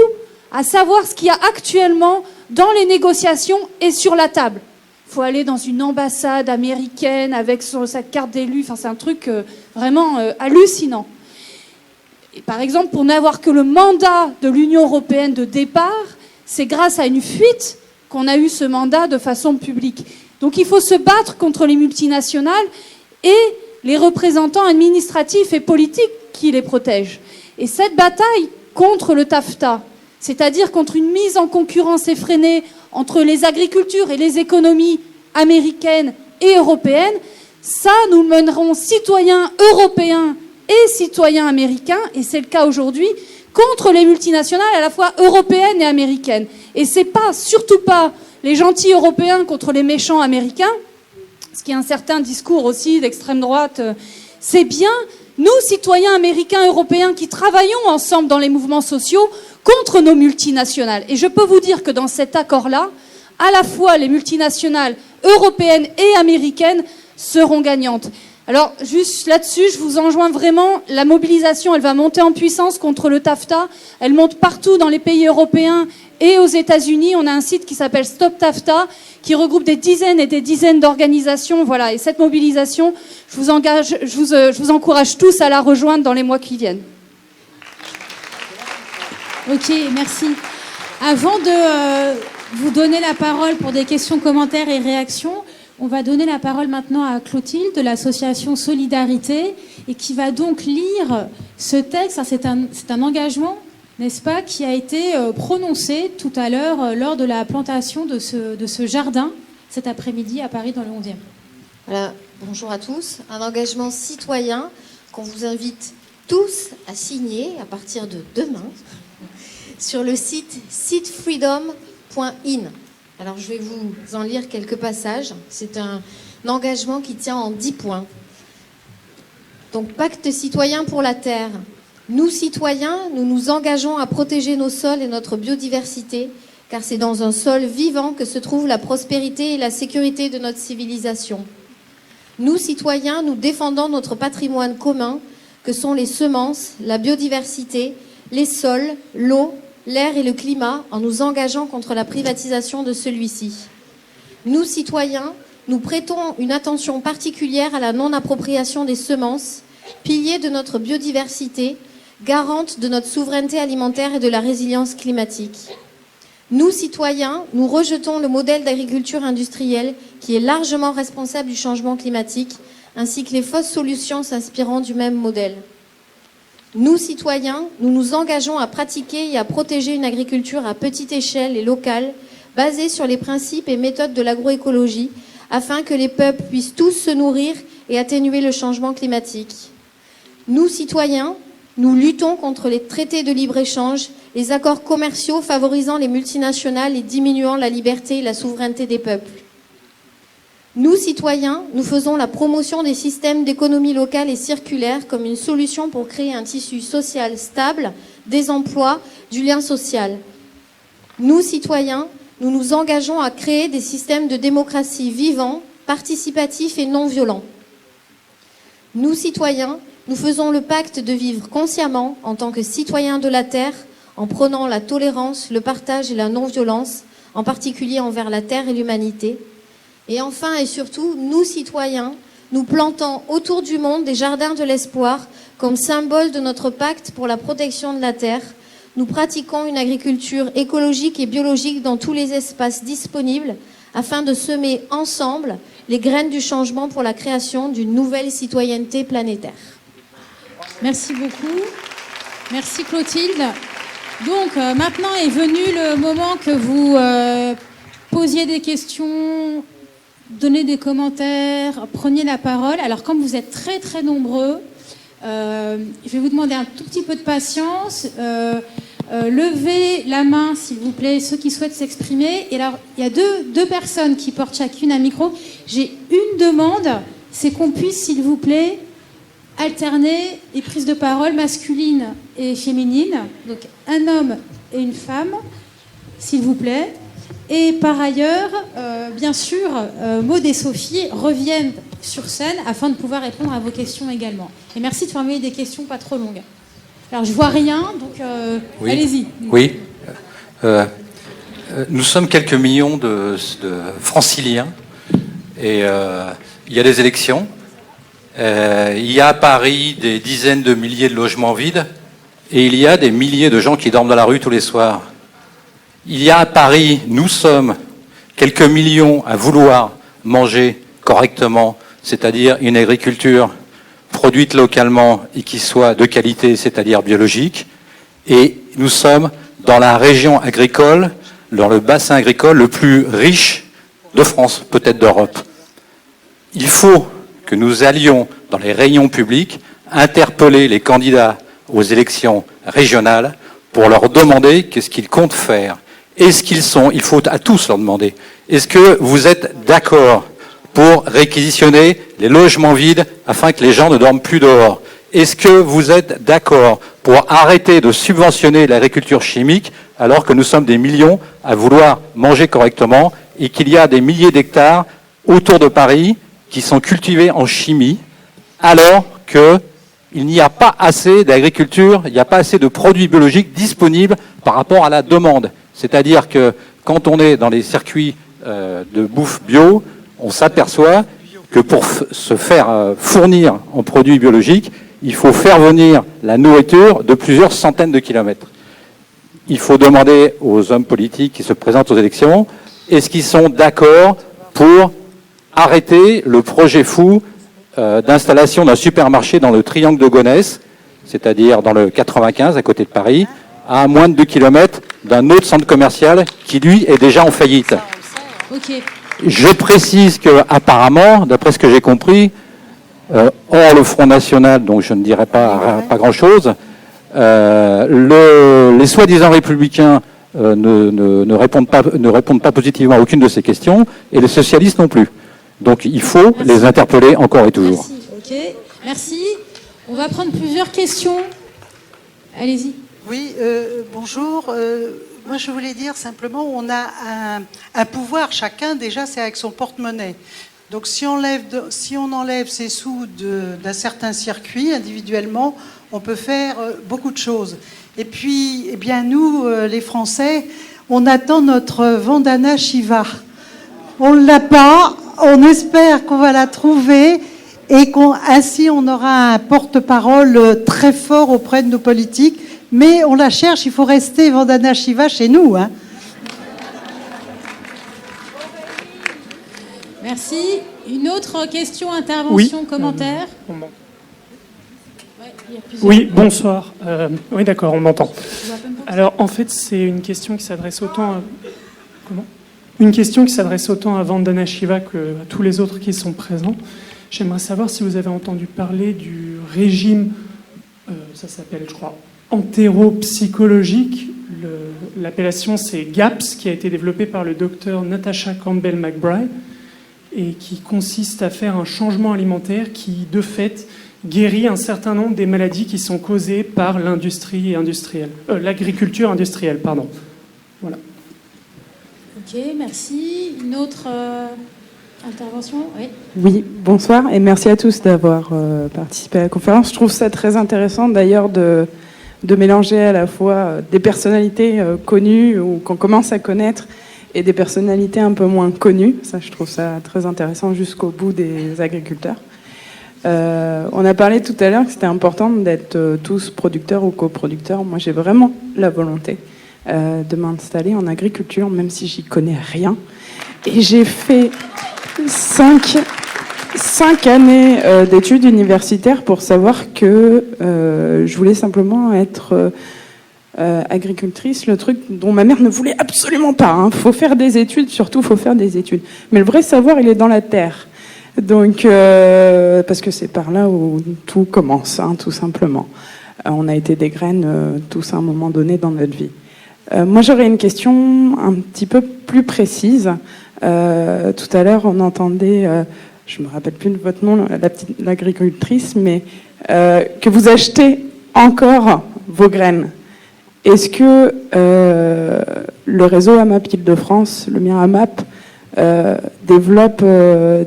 Speaker 6: à savoir ce qu'il y a actuellement dans les négociations et sur la table. Il faut aller dans une ambassade américaine avec sa carte d'élu. Enfin, c'est un truc vraiment hallucinant. Et par exemple, pour n'avoir que le mandat de l'Union européenne de départ, c'est grâce à une fuite qu'on a eu ce mandat de façon publique. Donc il faut se battre contre les multinationales et les représentants administratifs et politiques qui les protègent. Et cette bataille contre le TAFTA, c'est-à-dire contre une mise en concurrence effrénée entre les agricultures et les économies américaines et européennes, ça, nous mènerons citoyens européens et citoyens américains, et c'est le cas aujourd'hui, contre les multinationales à la fois européennes et américaines. Et c'est pas, surtout pas, les gentils européens contre les méchants américains, ce qui est un certain discours aussi d'extrême droite, c'est bien nous, citoyens américains, européens, qui travaillons ensemble dans les mouvements sociaux contre nos multinationales. Et je peux vous dire que dans cet accord-là, à la fois les multinationales européennes et américaines seront gagnantes. Alors, juste là-dessus, je vous enjoins vraiment, la mobilisation, elle va monter en puissance contre le TAFTA. Elle monte partout dans les pays européens et aux États-Unis. On a un site qui s'appelle Stop TAFTA, qui regroupe des dizaines et des dizaines d'organisations. Voilà. Et cette mobilisation, je vous encourage tous à la rejoindre dans les mois qui viennent.
Speaker 1: Ok, merci. Avant de vous donner la parole pour des questions, commentaires et réactions, on va donner la parole maintenant à Clotilde de l'association Solidarité et qui va donc lire ce texte. C'est un engagement, n'est-ce pas, qui a été prononcé tout à l'heure lors de la plantation de ce jardin cet après-midi à Paris dans le 11e.
Speaker 12: Voilà, bonjour à tous. Un engagement citoyen qu'on vous invite tous à signer à partir de demain sur le site seedfreedom.in. Alors, je vais vous en lire quelques passages. C'est un engagement qui tient en 10 points. Donc, pacte citoyen pour la Terre. Nous, citoyens, nous nous engageons à protéger nos sols et notre biodiversité, car c'est dans un sol vivant que se trouve la prospérité et la sécurité de notre civilisation. Nous, citoyens, nous défendons notre patrimoine commun, que sont les semences, la biodiversité, les sols, l'eau, l'air et le climat, en nous engageant contre la privatisation de celui-ci. Nous, citoyens, nous prêtons une attention particulière à la non-appropriation des semences, pilier de notre biodiversité, garante de notre souveraineté alimentaire et de la résilience climatique. Nous, citoyens, nous rejetons le modèle d'agriculture industrielle qui est largement responsable du changement climatique, ainsi que les fausses solutions s'inspirant du même modèle. Nous, citoyens, nous nous engageons à pratiquer et à protéger une agriculture à petite échelle et locale, basée sur les principes et méthodes de l'agroécologie, afin que les peuples puissent tous se nourrir et atténuer le changement climatique. Nous, citoyens, nous luttons contre les traités de libre-échange, les accords commerciaux favorisant les multinationales et diminuant la liberté et la souveraineté des peuples. Nous, citoyens, nous faisons la promotion des systèmes d'économie locale et circulaire comme une solution pour créer un tissu social stable, des emplois, du lien social. Nous, citoyens, nous nous engageons à créer des systèmes de démocratie vivants, participatifs et non violents. Nous, citoyens, nous faisons le pacte de vivre consciemment en tant que citoyens de la Terre, en prônant la tolérance, le partage et la non-violence, en particulier envers la Terre et l'humanité. Et enfin et surtout, nous, citoyens, nous plantons autour du monde des jardins de l'espoir comme symbole de notre pacte pour la protection de la Terre. Nous pratiquons une agriculture écologique et biologique dans tous les espaces disponibles afin de semer ensemble les graines du changement pour la création d'une nouvelle citoyenneté planétaire.
Speaker 1: Merci beaucoup. Merci Clotilde. Donc maintenant est venu le moment que vous posiez des questions, donnez des commentaires, preniez la parole. Alors comme vous êtes très très nombreux, je vais vous demander un tout petit peu de patience. Levez la main s'il vous plaît, ceux qui souhaitent s'exprimer. Et alors il y a deux personnes qui portent chacune un micro. J'ai une demande, c'est qu'on puisse s'il vous plaît alterner les prises de parole masculines et féminines. Donc un homme et une femme, s'il vous plaît. Et par ailleurs, bien sûr, Maud et Sophie reviennent sur scène afin de pouvoir répondre à vos questions également. Et merci de formuler des questions pas trop longues. Alors, je vois rien, donc
Speaker 13: oui.
Speaker 1: Allez-y.
Speaker 13: Oui. Nous sommes quelques millions de franciliens et il y a des élections. Il y a à Paris des dizaines de milliers de logements vides et il y a des milliers de gens qui dorment dans la rue tous les soirs. Il y a à Paris, nous sommes quelques millions à vouloir manger correctement, c'est-à-dire une agriculture produite localement et qui soit de qualité, c'est-à-dire biologique. Et nous sommes dans la région agricole, dans le bassin agricole le plus riche de France, peut-être d'Europe. Il faut que nous allions dans les réunions publiques interpeller les candidats aux élections régionales pour leur demander qu'est-ce qu'ils comptent faire. Est-ce qu'ils sont, il faut à tous leur demander, est-ce que vous êtes d'accord pour réquisitionner les logements vides afin que les gens ne dorment plus dehors? Est-ce que vous êtes d'accord pour arrêter de subventionner l'agriculture chimique alors que nous sommes des millions à vouloir manger correctement et qu'il y a des milliers d'hectares autour de Paris qui sont cultivés en chimie alors qu'il n'y a pas assez d'agriculture, il n'y a pas assez de produits biologiques disponibles par rapport à la demande. C'est-à-dire que quand on est dans les circuits de bouffe bio, on s'aperçoit que pour se faire fournir en produits biologiques, il faut faire venir la nourriture de plusieurs centaines de kilomètres. Il faut demander aux hommes politiques qui se présentent aux élections, est-ce qu'ils sont d'accord pour arrêter le projet fou d'installation d'un supermarché dans le triangle de Gonesse, c'est-à-dire dans le 95, à côté de Paris, à moins de 2 kilomètres d'un autre centre commercial qui, lui, est déjà en faillite.
Speaker 1: Ok.
Speaker 13: Je précise qu'apparemment, d'après ce que j'ai compris, hors le Front National, donc je ne dirais pas grand-chose, les soi-disant républicains ne répondent pas positivement à aucune de ces questions, et les socialistes non plus. Donc il faut les interpeller encore et toujours.
Speaker 1: Merci. Ok. Merci. On va prendre plusieurs questions. Allez-y.
Speaker 14: Oui, bonjour. Moi, je voulais dire simplement, on a un pouvoir, chacun, déjà, c'est avec son porte-monnaie. Donc, si on enlève ces sous d'un certain circuit, individuellement, on peut faire beaucoup de choses. Et puis, eh bien, nous, les Français, on attend notre Vandana Shiva. On ne l'a pas, on espère qu'on va la trouver et qu'ainsi on aura un porte-parole très fort auprès de nos politiques. Mais on la cherche, il faut rester Vandana Shiva chez nous. Hein.
Speaker 1: Merci. Une autre question, intervention, commentaire
Speaker 15: Oui, bonsoir. Oui, d'accord, on m'entend. Alors, en fait, c'est une question qui s'adresse autant à... Une question qui s'adresse autant à Vandana Shiva qu'à tous les autres qui sont présents. J'aimerais savoir si vous avez entendu parler du régime, ça s'appelle, je crois, entéropsychologique. L'appellation, c'est GAPS, qui a été développé par le docteur Natasha Campbell McBride, et qui consiste à faire un changement alimentaire qui, de fait, guérit un certain nombre des maladies qui sont causées par l'industrie industrielle, l'agriculture industrielle, pardon. Voilà.
Speaker 1: Ok, merci. Une autre intervention? Oui.
Speaker 16: Oui, bonsoir et merci à tous d'avoir participé à la conférence. Je trouve ça très intéressant d'ailleurs de mélanger à la fois des personnalités connues ou qu'on commence à connaître et des personnalités un peu moins connues. Ça, je trouve ça très intéressant jusqu'au bout des agriculteurs. On a parlé tout à l'heure que c'était important d'être tous producteurs ou coproducteurs. Moi, j'ai vraiment la volonté de m'installer en agriculture, même si j'y connais rien. Et j'ai fait 5 années d'études universitaires pour savoir que je voulais simplement être agricultrice, le truc dont ma mère ne voulait absolument pas. Hein. Faut faire des études, surtout faut faire des études. Mais le vrai savoir, il est dans la terre. Donc, parce que c'est par là où tout commence, hein, tout simplement. On a été des graines tous à un moment donné dans notre vie. Moi, j'aurais une question un petit peu plus précise. Tout à l'heure, on entendait, je me rappelle plus de votre nom, l'agricultrice, mais que vous achetez encore vos graines. Est-ce que le réseau AMAP Île-de-France, le mien AMAP, développe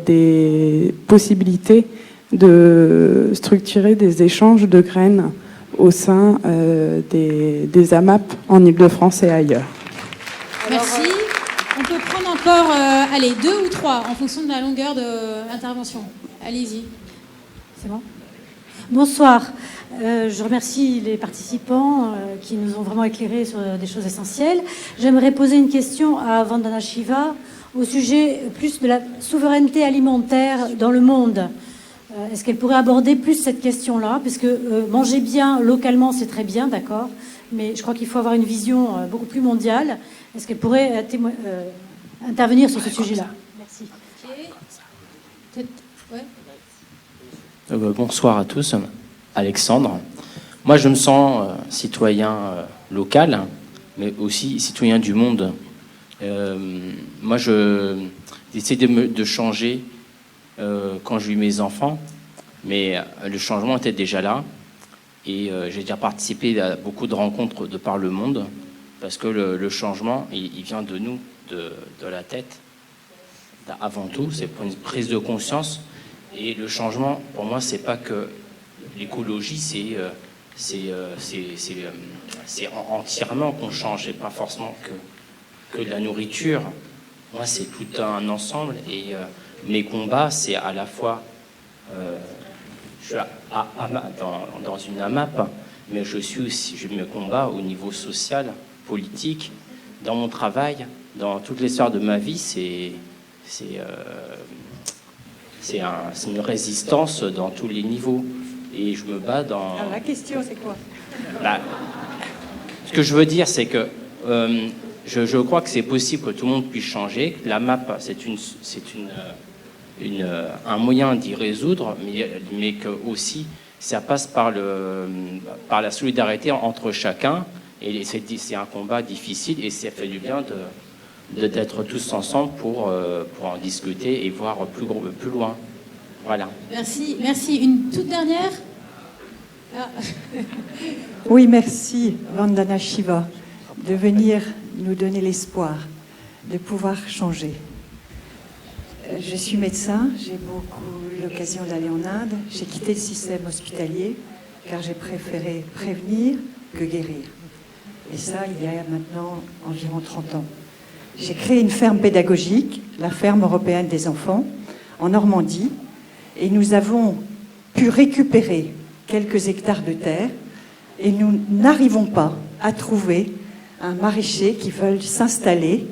Speaker 16: des possibilités de structurer des échanges de graines au sein des AMAP en Île-de-France et ailleurs?
Speaker 1: Merci. On peut prendre encore 2 ou 3 en fonction de la longueur de l'intervention. Allez-y. C'est bon?
Speaker 17: Bonsoir. Je remercie les participants qui nous ont vraiment éclairés sur des choses essentielles. J'aimerais poser une question à Vandana Shiva au sujet plus de la souveraineté alimentaire dans le monde. Est-ce qu'elle pourrait aborder plus cette question-là? Parce que manger bien localement, c'est très bien, d'accord, mais je crois qu'il faut avoir une vision beaucoup plus mondiale. Est-ce qu'elle pourrait intervenir sur ce sujet-là? Merci.
Speaker 18: Bonsoir à tous. Alexandre. Moi, je me sens citoyen local, mais aussi citoyen du monde. Moi, j'essaie de changer quand j'ai eu mes enfants, mais le changement était déjà là. Et j'ai déjà participé à beaucoup de rencontres de par le monde, parce que le changement, il vient de nous, de la tête. Avant tout, c'est pour une prise de conscience. Et le changement, pour moi, c'est pas que l'écologie, c'est entièrement qu'on change, et pas forcément que de la nourriture. Moi, c'est tout un ensemble, et mes combats, c'est à la fois, je suis dans une AMAP, mais je me combats au niveau social, politique, dans mon travail, dans toutes les sphères de ma vie. C'est une résistance dans tous les niveaux, et je me bats dans...
Speaker 19: Alors la question, c'est quoi?
Speaker 18: Ce que je veux dire, c'est que je crois que c'est possible que tout le monde puisse changer. La MAP, c'est un moyen d'y résoudre, mais que aussi ça passe par la solidarité entre chacun, et c'est un combat difficile, et ça fait du bien d'être tous ensemble pour en discuter et voir plus loin. Voilà.
Speaker 1: Merci, merci. Une toute dernière.
Speaker 19: Oui, merci Vandana Shiva de venir nous donner l'espoir de pouvoir changer. Je suis médecin, j'ai beaucoup eu l'occasion d'aller en Inde. J'ai quitté le système hospitalier car j'ai préféré prévenir que guérir. Et ça, il y a maintenant environ 30 ans. J'ai créé une ferme pédagogique, la ferme européenne des enfants, en Normandie, et nous avons pu récupérer quelques hectares de terre, et nous n'arrivons pas à trouver un maraîcher qui veuille s'installer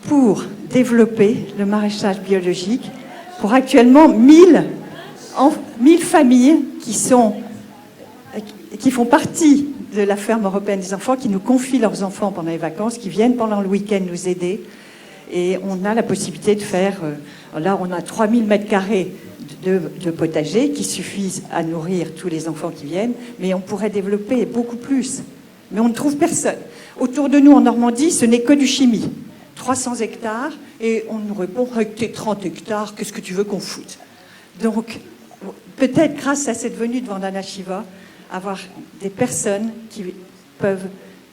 Speaker 19: pour développer le maraîchage biologique pour actuellement 1000 familles qui font partie de la ferme européenne des enfants, qui nous confient leurs enfants pendant les vacances, qui viennent pendant le week-end nous aider. Et on a la possibilité de faire, là on a 3000 mètres carrés de potager qui suffisent à nourrir tous les enfants qui viennent, mais on pourrait développer beaucoup plus. Mais on ne trouve personne. Autour de nous en Normandie, ce n'est que du chimie. 300 hectares, et on nous répond « T'es 30 hectares, qu'est-ce que tu veux qu'on foute ?» Donc, peut-être grâce à cette venue de Vandana Shiva, avoir des personnes qui peuvent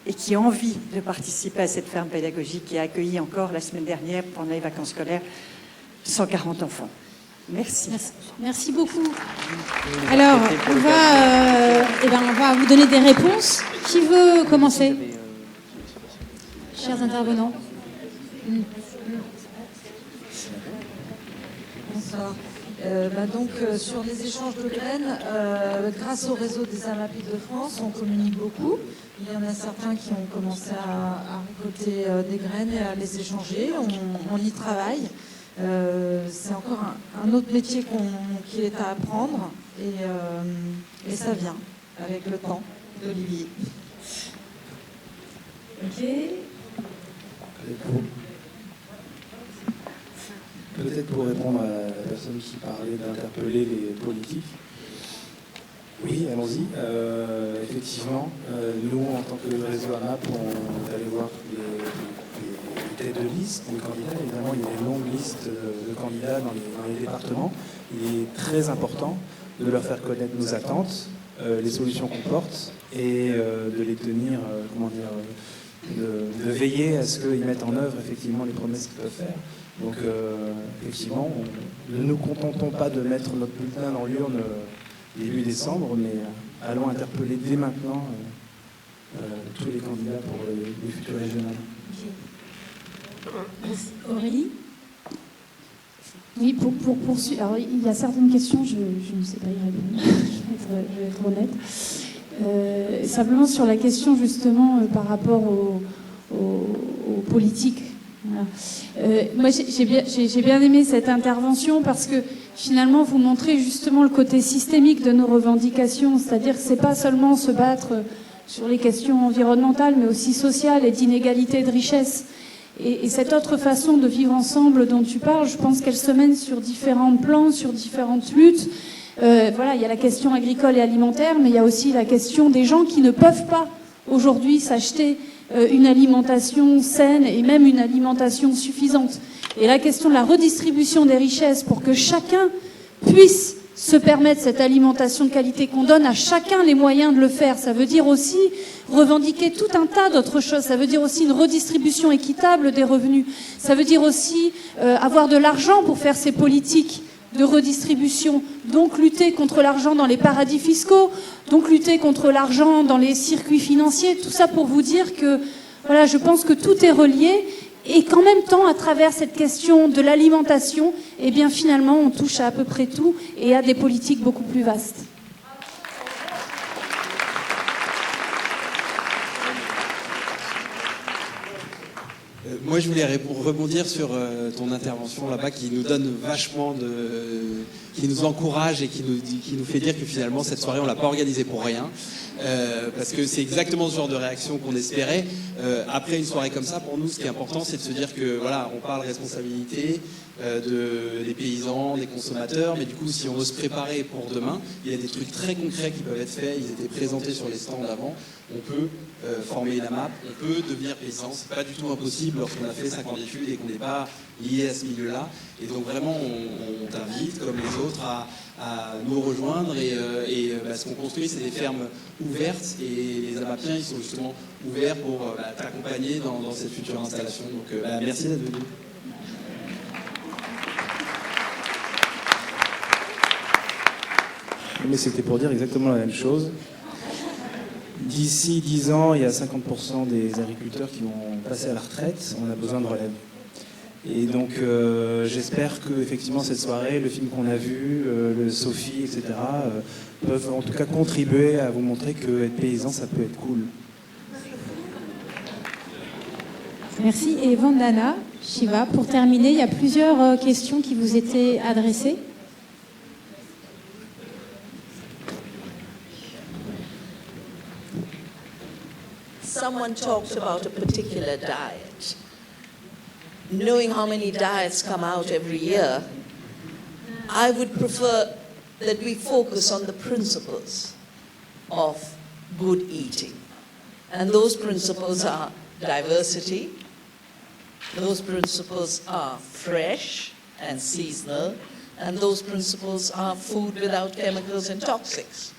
Speaker 19: et qui ont envie de participer à cette ferme pédagogique qui a accueilli encore la semaine dernière, pendant les vacances scolaires, 140 enfants. Merci.
Speaker 1: Merci beaucoup. Alors, on va vous donner des réponses. Qui veut commencer? Chers intervenants.
Speaker 7: Bonsoir. Sur les échanges de graines, grâce au réseau des AMAPI de France, on communique beaucoup. Il y en a certains qui ont commencé à récolter des graines et à les échanger. On y travaille. C'est encore un autre métier qui est à apprendre, et ça vient avec le temps d'Olivier.
Speaker 1: Ok.
Speaker 9: Peut-être pour répondre à la personne qui parlait d'interpeller les politiques. Oui, allons-y. Effectivement, nous, en tant que réseau AMAP, on est allé voir les têtes de liste des candidats. Évidemment, il y a une longue liste de candidats dans les départements. Il est très important de leur faire connaître nos attentes, les solutions qu'on porte, et de les tenir, de veiller à ce qu'ils mettent en œuvre effectivement les promesses qu'ils peuvent faire. Donc, effectivement, ne nous contentons pas de mettre notre bulletin dans l'urne début décembre, mais allons interpeller dès maintenant tous les candidats pour les futurs régionales.
Speaker 1: Aurélie?
Speaker 6: Oui, pour poursuivre. Alors, il y a certaines questions, je ne sais pas y répondre, je vais être honnête. Simplement sur la question, justement, par rapport aux politiques. Voilà. Moi, j'ai bien aimé cette intervention parce que finalement, vous montrez justement le côté systémique de nos revendications, c'est-à-dire que c'est pas seulement se battre sur les questions environnementales, mais aussi sociales et d'inégalité et de richesse. Et cette autre façon de vivre ensemble dont tu parles, je pense qu'elle se mène sur différents plans, sur différentes luttes. Voilà, il y a la question agricole et alimentaire, mais il y a aussi la question des gens qui ne peuvent pas aujourd'hui s'acheter une alimentation saine et même une alimentation suffisante. Et la question de la redistribution des richesses pour que chacun puisse se permettre cette alimentation de qualité, qu'on donne à chacun les moyens de le faire. Ça veut dire aussi revendiquer tout un tas d'autres choses. Ça veut dire aussi une redistribution équitable des revenus. Ça veut dire aussi avoir de l'argent pour faire ces politiques de redistribution, donc lutter contre l'argent dans les paradis fiscaux, donc lutter contre l'argent dans les circuits financiers, tout ça pour vous dire que voilà, je pense que tout est relié et qu'en même temps, à travers cette question de l'alimentation, eh bien finalement, on touche à peu près tout et à des politiques beaucoup plus vastes.
Speaker 10: Moi, je voulais rebondir sur ton intervention là-bas qui nous donne vachement qui nous encourage et qui nous fait dire que finalement, cette soirée, on l'a pas organisée pour rien. Parce que c'est exactement ce genre de réaction qu'on espérait. Après une soirée comme ça, pour nous, ce qui est important, c'est de se dire que voilà, on parle responsabilité des paysans, des consommateurs, mais du coup, si on veut se préparer pour demain, il y a des trucs très concrets qui peuvent être faits. Ils étaient présentés sur les stands avant. On peut former la map, on peut devenir paysan. C'est pas du tout impossible lorsqu'on a fait 5 ans d'études et qu'on n'est pas lié à ce milieu-là. Et donc vraiment, on t'invite, comme les autres, à nous rejoindre. Ce qu'on construit, c'est des fermes ouvertes. Et les Amapiens, ils sont justement ouverts pour t'accompagner dans cette future installation. Donc merci d'être venu.
Speaker 9: Mais c'était pour dire exactement la même chose. D'ici 10 ans, il y a 50% des agriculteurs qui vont passer à la retraite. On a besoin de relève. Et donc, j'espère que effectivement cette soirée, le film qu'on a vu, le Sophie, etc., peuvent en tout cas contribuer à vous montrer que être paysan, ça peut être cool.
Speaker 1: Merci. Et Vandana Shiva, pour terminer, il y a plusieurs questions qui vous étaient adressées.
Speaker 4: Someone talked about a particular diet. Knowing how many diets come out every year, I would prefer that we focus on the principles of good eating. And those principles are diversity, those principles are fresh and seasonal, and those principles are food without chemicals and toxics.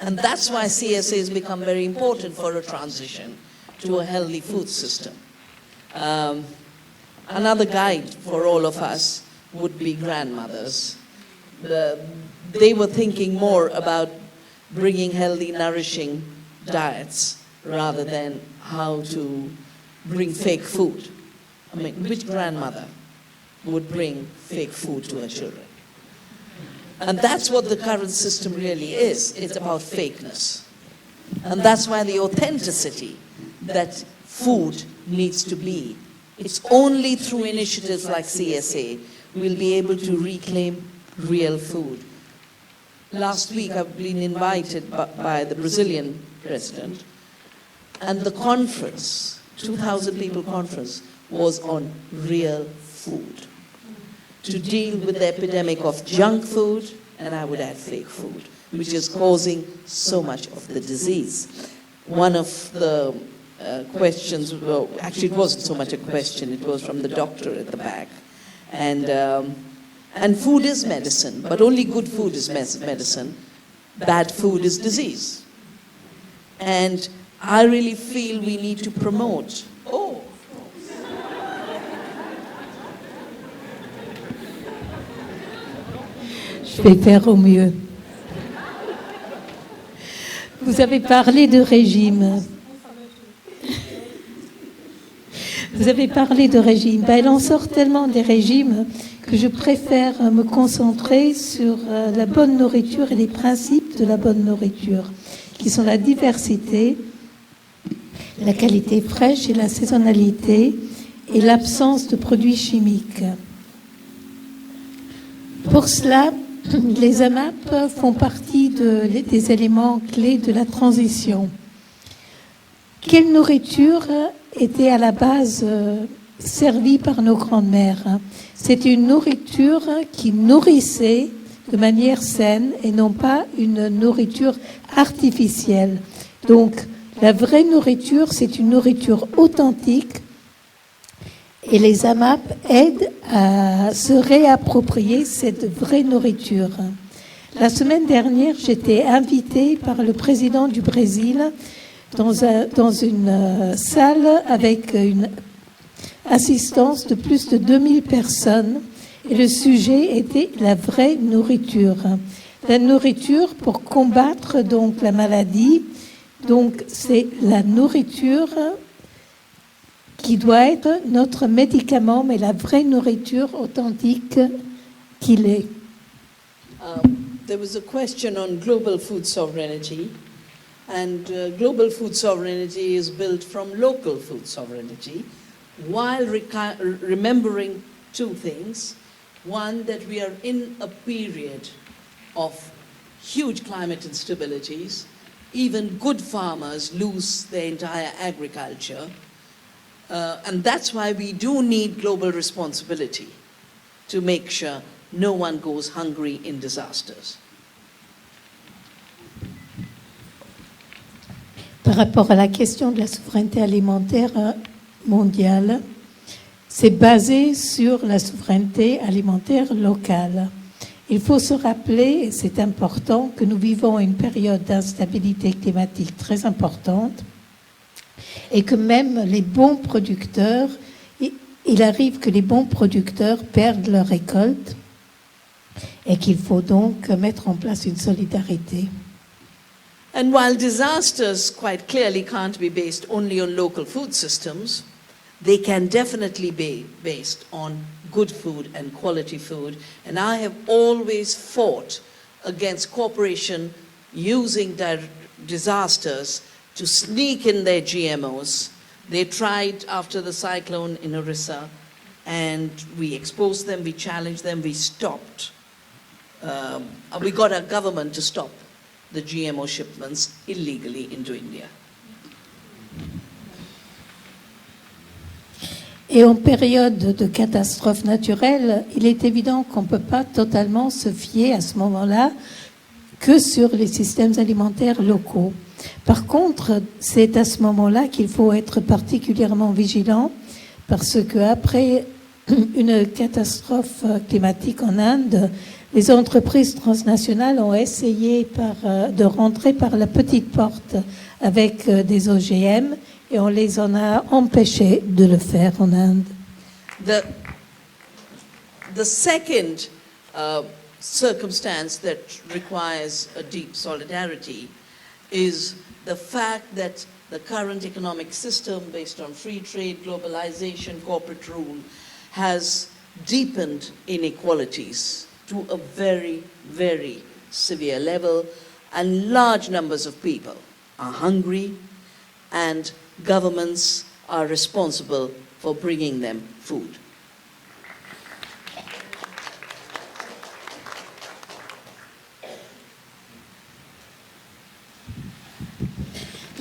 Speaker 4: And that's why CSA has become very important for a transition to a healthy food system. Another guide for all of us would be grandmothers. They were thinking more about bringing healthy, nourishing diets rather than how to bring fake food. I mean, which grandmother would bring fake food to her children? And that's what the current system really is. It's about fakeness. And that's why the authenticity that food needs to be. It's only through initiatives like CSA we'll be able to reclaim real food. Last week I've been invited by the Brazilian president, and the conference, 2,000 people conference, was on real food. To deal with the epidemic of junk food, and I would add fake food, which is causing so much of the disease. One of the questions, well, actually it wasn't so much a question, it was from the doctor at the back. And food is medicine, but only good food is medicine. Bad food is disease. And I really feel we need to promote.
Speaker 5: Je vais faire au mieux. Vous avez parlé de régime. Vous avez parlé de régime. Ben, il en sort tellement des régimes que je préfère me concentrer sur la bonne nourriture et les principes de la bonne nourriture, qui sont la diversité, la qualité fraîche et la saisonnalité, et l'absence de produits chimiques. Pour cela, les AMAP font partie des éléments clés de la transition. Quelle nourriture était à la base servie par nos grandes-mères? C'était une nourriture qui nourrissait de manière saine et non pas une nourriture artificielle. Donc, la vraie nourriture, c'est une nourriture authentique. Et les AMAP aident à se réapproprier cette vraie nourriture. La semaine dernière, j'étais invitée par le président du Brésil dans une salle avec une assistance de plus de 2000 personnes. Et le sujet était la vraie nourriture. La nourriture pour combattre donc la maladie. Donc c'est la nourriture qui doit être notre médicament, mais la vraie nourriture authentique qu'il est.
Speaker 4: There was a question on global food sovereignty, and global food sovereignty is built from local food sovereignty, while remembering two things. One, that we are in a period of huge climate instabilities. Even good farmers lose their entire agriculture. And that's why we do need global responsibility to make sure no one goes hungry in disasters.
Speaker 5: Par rapport à la question de la souveraineté alimentaire mondiale, c'est basé sur la souveraineté alimentaire locale. Il faut se rappeler, et c'est important, que nous vivons une période d'instabilité climatique très importante et que même les bons producteurs, il arrive que les bons producteurs perdent leur récolte et qu'il faut donc mettre en place une solidarité.
Speaker 4: And while disasters quite clearly can't be based only on local food systems, they can definitely be based on good food and quality food. And I have always fought against corporations using their disasters to sneak in their GMOs. They tried after the cyclone in Orissa, and we exposed them, we challenged them, we stopped. We got our government to stop the GMO shipments illegally into India.
Speaker 5: Et en période de catastrophe naturelle, il est évident qu'on ne peut pas totalement se fier à ce moment-là que sur les systèmes alimentaires locaux. Par contre, c'est à ce moment-là qu'il faut être particulièrement vigilant parce qu'après une catastrophe climatique en Inde, les entreprises transnationales ont essayé de rentrer par la petite porte avec des OGM et on les en a empêchés de le faire en Inde.
Speaker 4: The second circumstance that requires a deep solidarity is the fact that the current economic system based on free trade, globalization, corporate rule has deepened inequalities to a very, very severe level, and large numbers of people are hungry, and governments are responsible for bringing them food.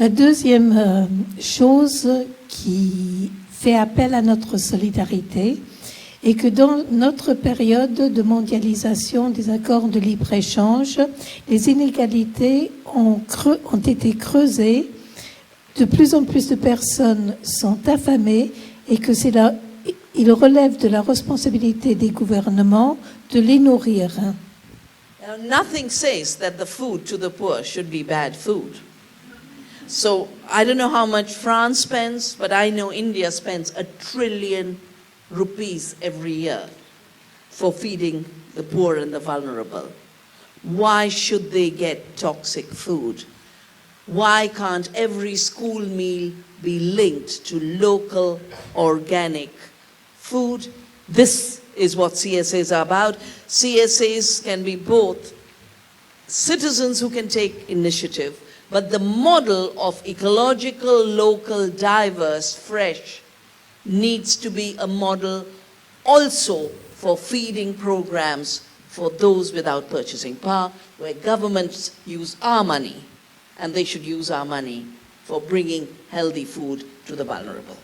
Speaker 5: La deuxième chose qui fait appel à notre solidarité est que dans notre période de mondialisation des accords de libre-échange, les inégalités ont été creusées, de plus en plus de personnes sont affamées et que il relève de la responsabilité des gouvernements de les nourrir.
Speaker 4: Now, nothing says that the food to the poor should be bad food. So I don't know how much France spends, but I know India spends $1 trillion every year for feeding the poor and the vulnerable. Why should they get toxic food? Why can't every school meal be linked to local organic food? This is what CSAs are about. CSAs can be both citizens who can take initiative, but the model of ecological, local, diverse, fresh needs to be a model also for feeding programs for those without purchasing power, where governments use our money, and they should use our money for bringing healthy food to the vulnerable.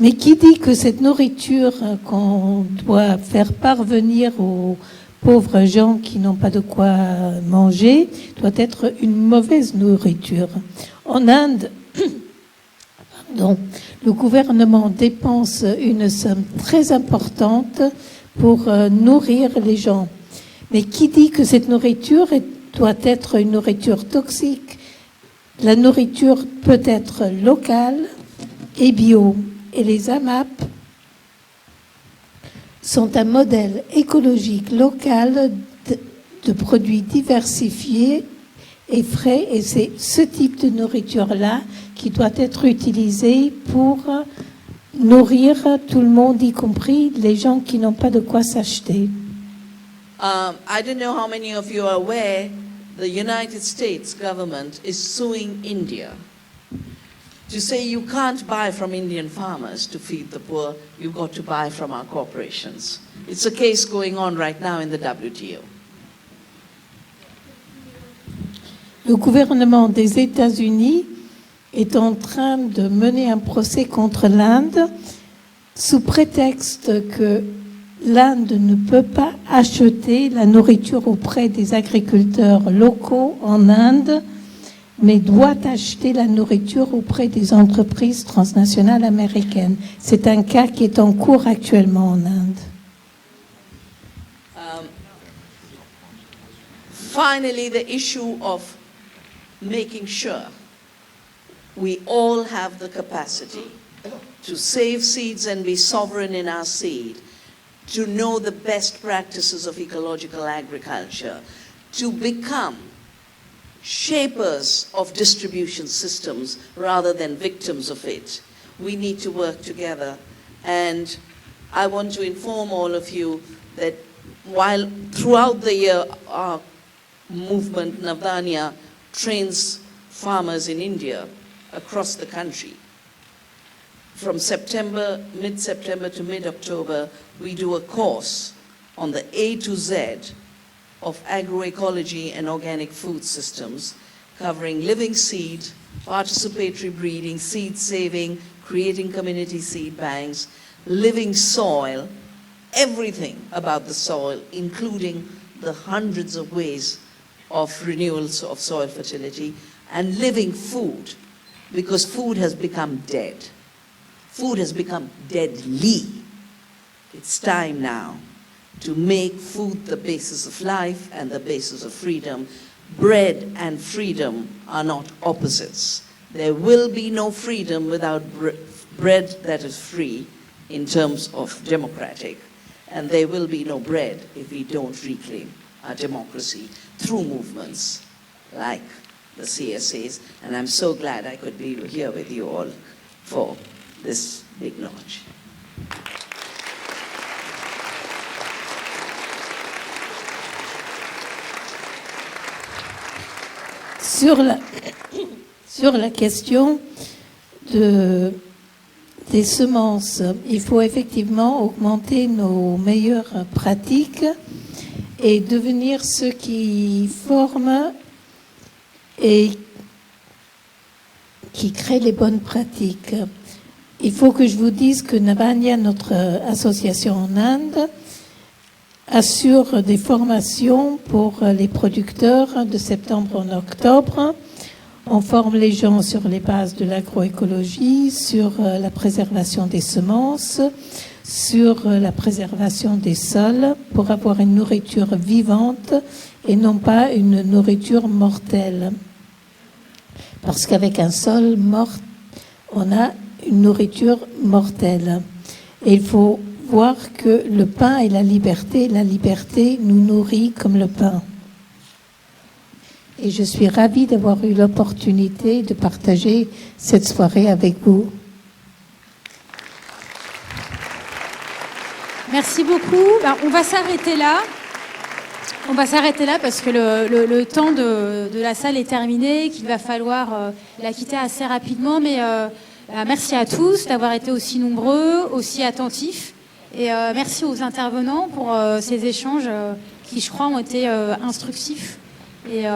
Speaker 5: Mais qui dit que cette nourriture qu'on doit faire parvenir aux pauvres gens qui n'ont pas de quoi manger doit être une mauvaise nourriture? En Inde, le gouvernement dépense une somme très importante pour nourrir les gens. Mais qui dit que cette nourriture doit être une nourriture toxique? La nourriture peut être locale, et bio. Et les AMAP sont un modèle écologique local de produits diversifiés et frais. Et c'est ce type de nourriture-là qui doit être utilisé pour nourrir tout le monde, y compris les gens qui n'ont pas de quoi s'acheter.
Speaker 4: I don't know how many of you are aware the United States government is suing India to say you can't buy from Indian farmers to feed the poor, you've got to buy from our corporations. It's a case going on right now in the WTO.
Speaker 5: Le gouvernement des États-Unis est en train de mener un procès contre l'Inde sous prétexte que l'Inde ne peut pas acheter la nourriture auprès des agriculteurs locaux en Inde, mais doit acheter la nourriture auprès des entreprises transnationales américaines. C'est un cas qui est en cours actuellement en Inde.
Speaker 4: Finally, the issue of making sure we all have the capacity to save seeds and be sovereign in our seed, to know the best practices of ecological agriculture, to become shapers of distribution systems rather than victims of it. We need to work together. And I want to inform all of you that while throughout the year our movement, Navdanya, trains farmers in India across the country, from September, mid-September to mid-October, we do a course on the A to Z of agroecology and organic food systems, covering living seed, participatory breeding, seed saving, creating community seed banks, living soil, everything about the soil, including the hundreds of ways of renewals of soil fertility, and living food, because food has become dead. Food has become deadly. It's time now to make food the basis of life and the basis of freedom. Bread and freedom are not opposites. There will be no freedom without bread that is free in terms of democratic, and there will be no bread if we don't reclaim our democracy through movements like the CSAs. And I'm so glad I could be here with you all for this big launch.
Speaker 5: Sur la question des semences, il faut effectivement augmenter nos meilleures pratiques et devenir ceux qui forment et qui créent les bonnes pratiques. Il faut que je vous dise que Navdanya, notre association en Inde, assure des formations pour les producteurs de septembre en octobre. On forme les gens sur les bases de l'agroécologie, sur la préservation des semences, sur la préservation des sols, pour avoir une nourriture vivante et non pas une nourriture mortelle. Parce qu'avec un sol mort, on a une nourriture mortelle. Et il faut voir que le pain est la liberté nous nourrit comme le pain. Et je suis ravie d'avoir eu l'opportunité de partager cette soirée avec vous.
Speaker 1: Merci beaucoup. Ben, on va s'arrêter là. On va s'arrêter là parce que le temps de la salle est terminé, qu'il va falloir la quitter assez rapidement. Mais merci à tous d'avoir été aussi nombreux, aussi attentifs. Et merci aux intervenants pour ces échanges qui, je crois, ont été instructifs et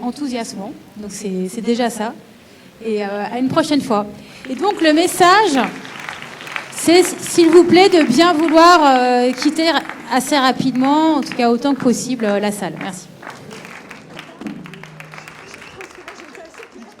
Speaker 1: enthousiasmants. Donc c'est déjà ça. Et à une prochaine fois. Et donc le message, c'est s'il vous plaît de bien vouloir quitter assez rapidement, en tout cas autant que possible, la salle. Merci.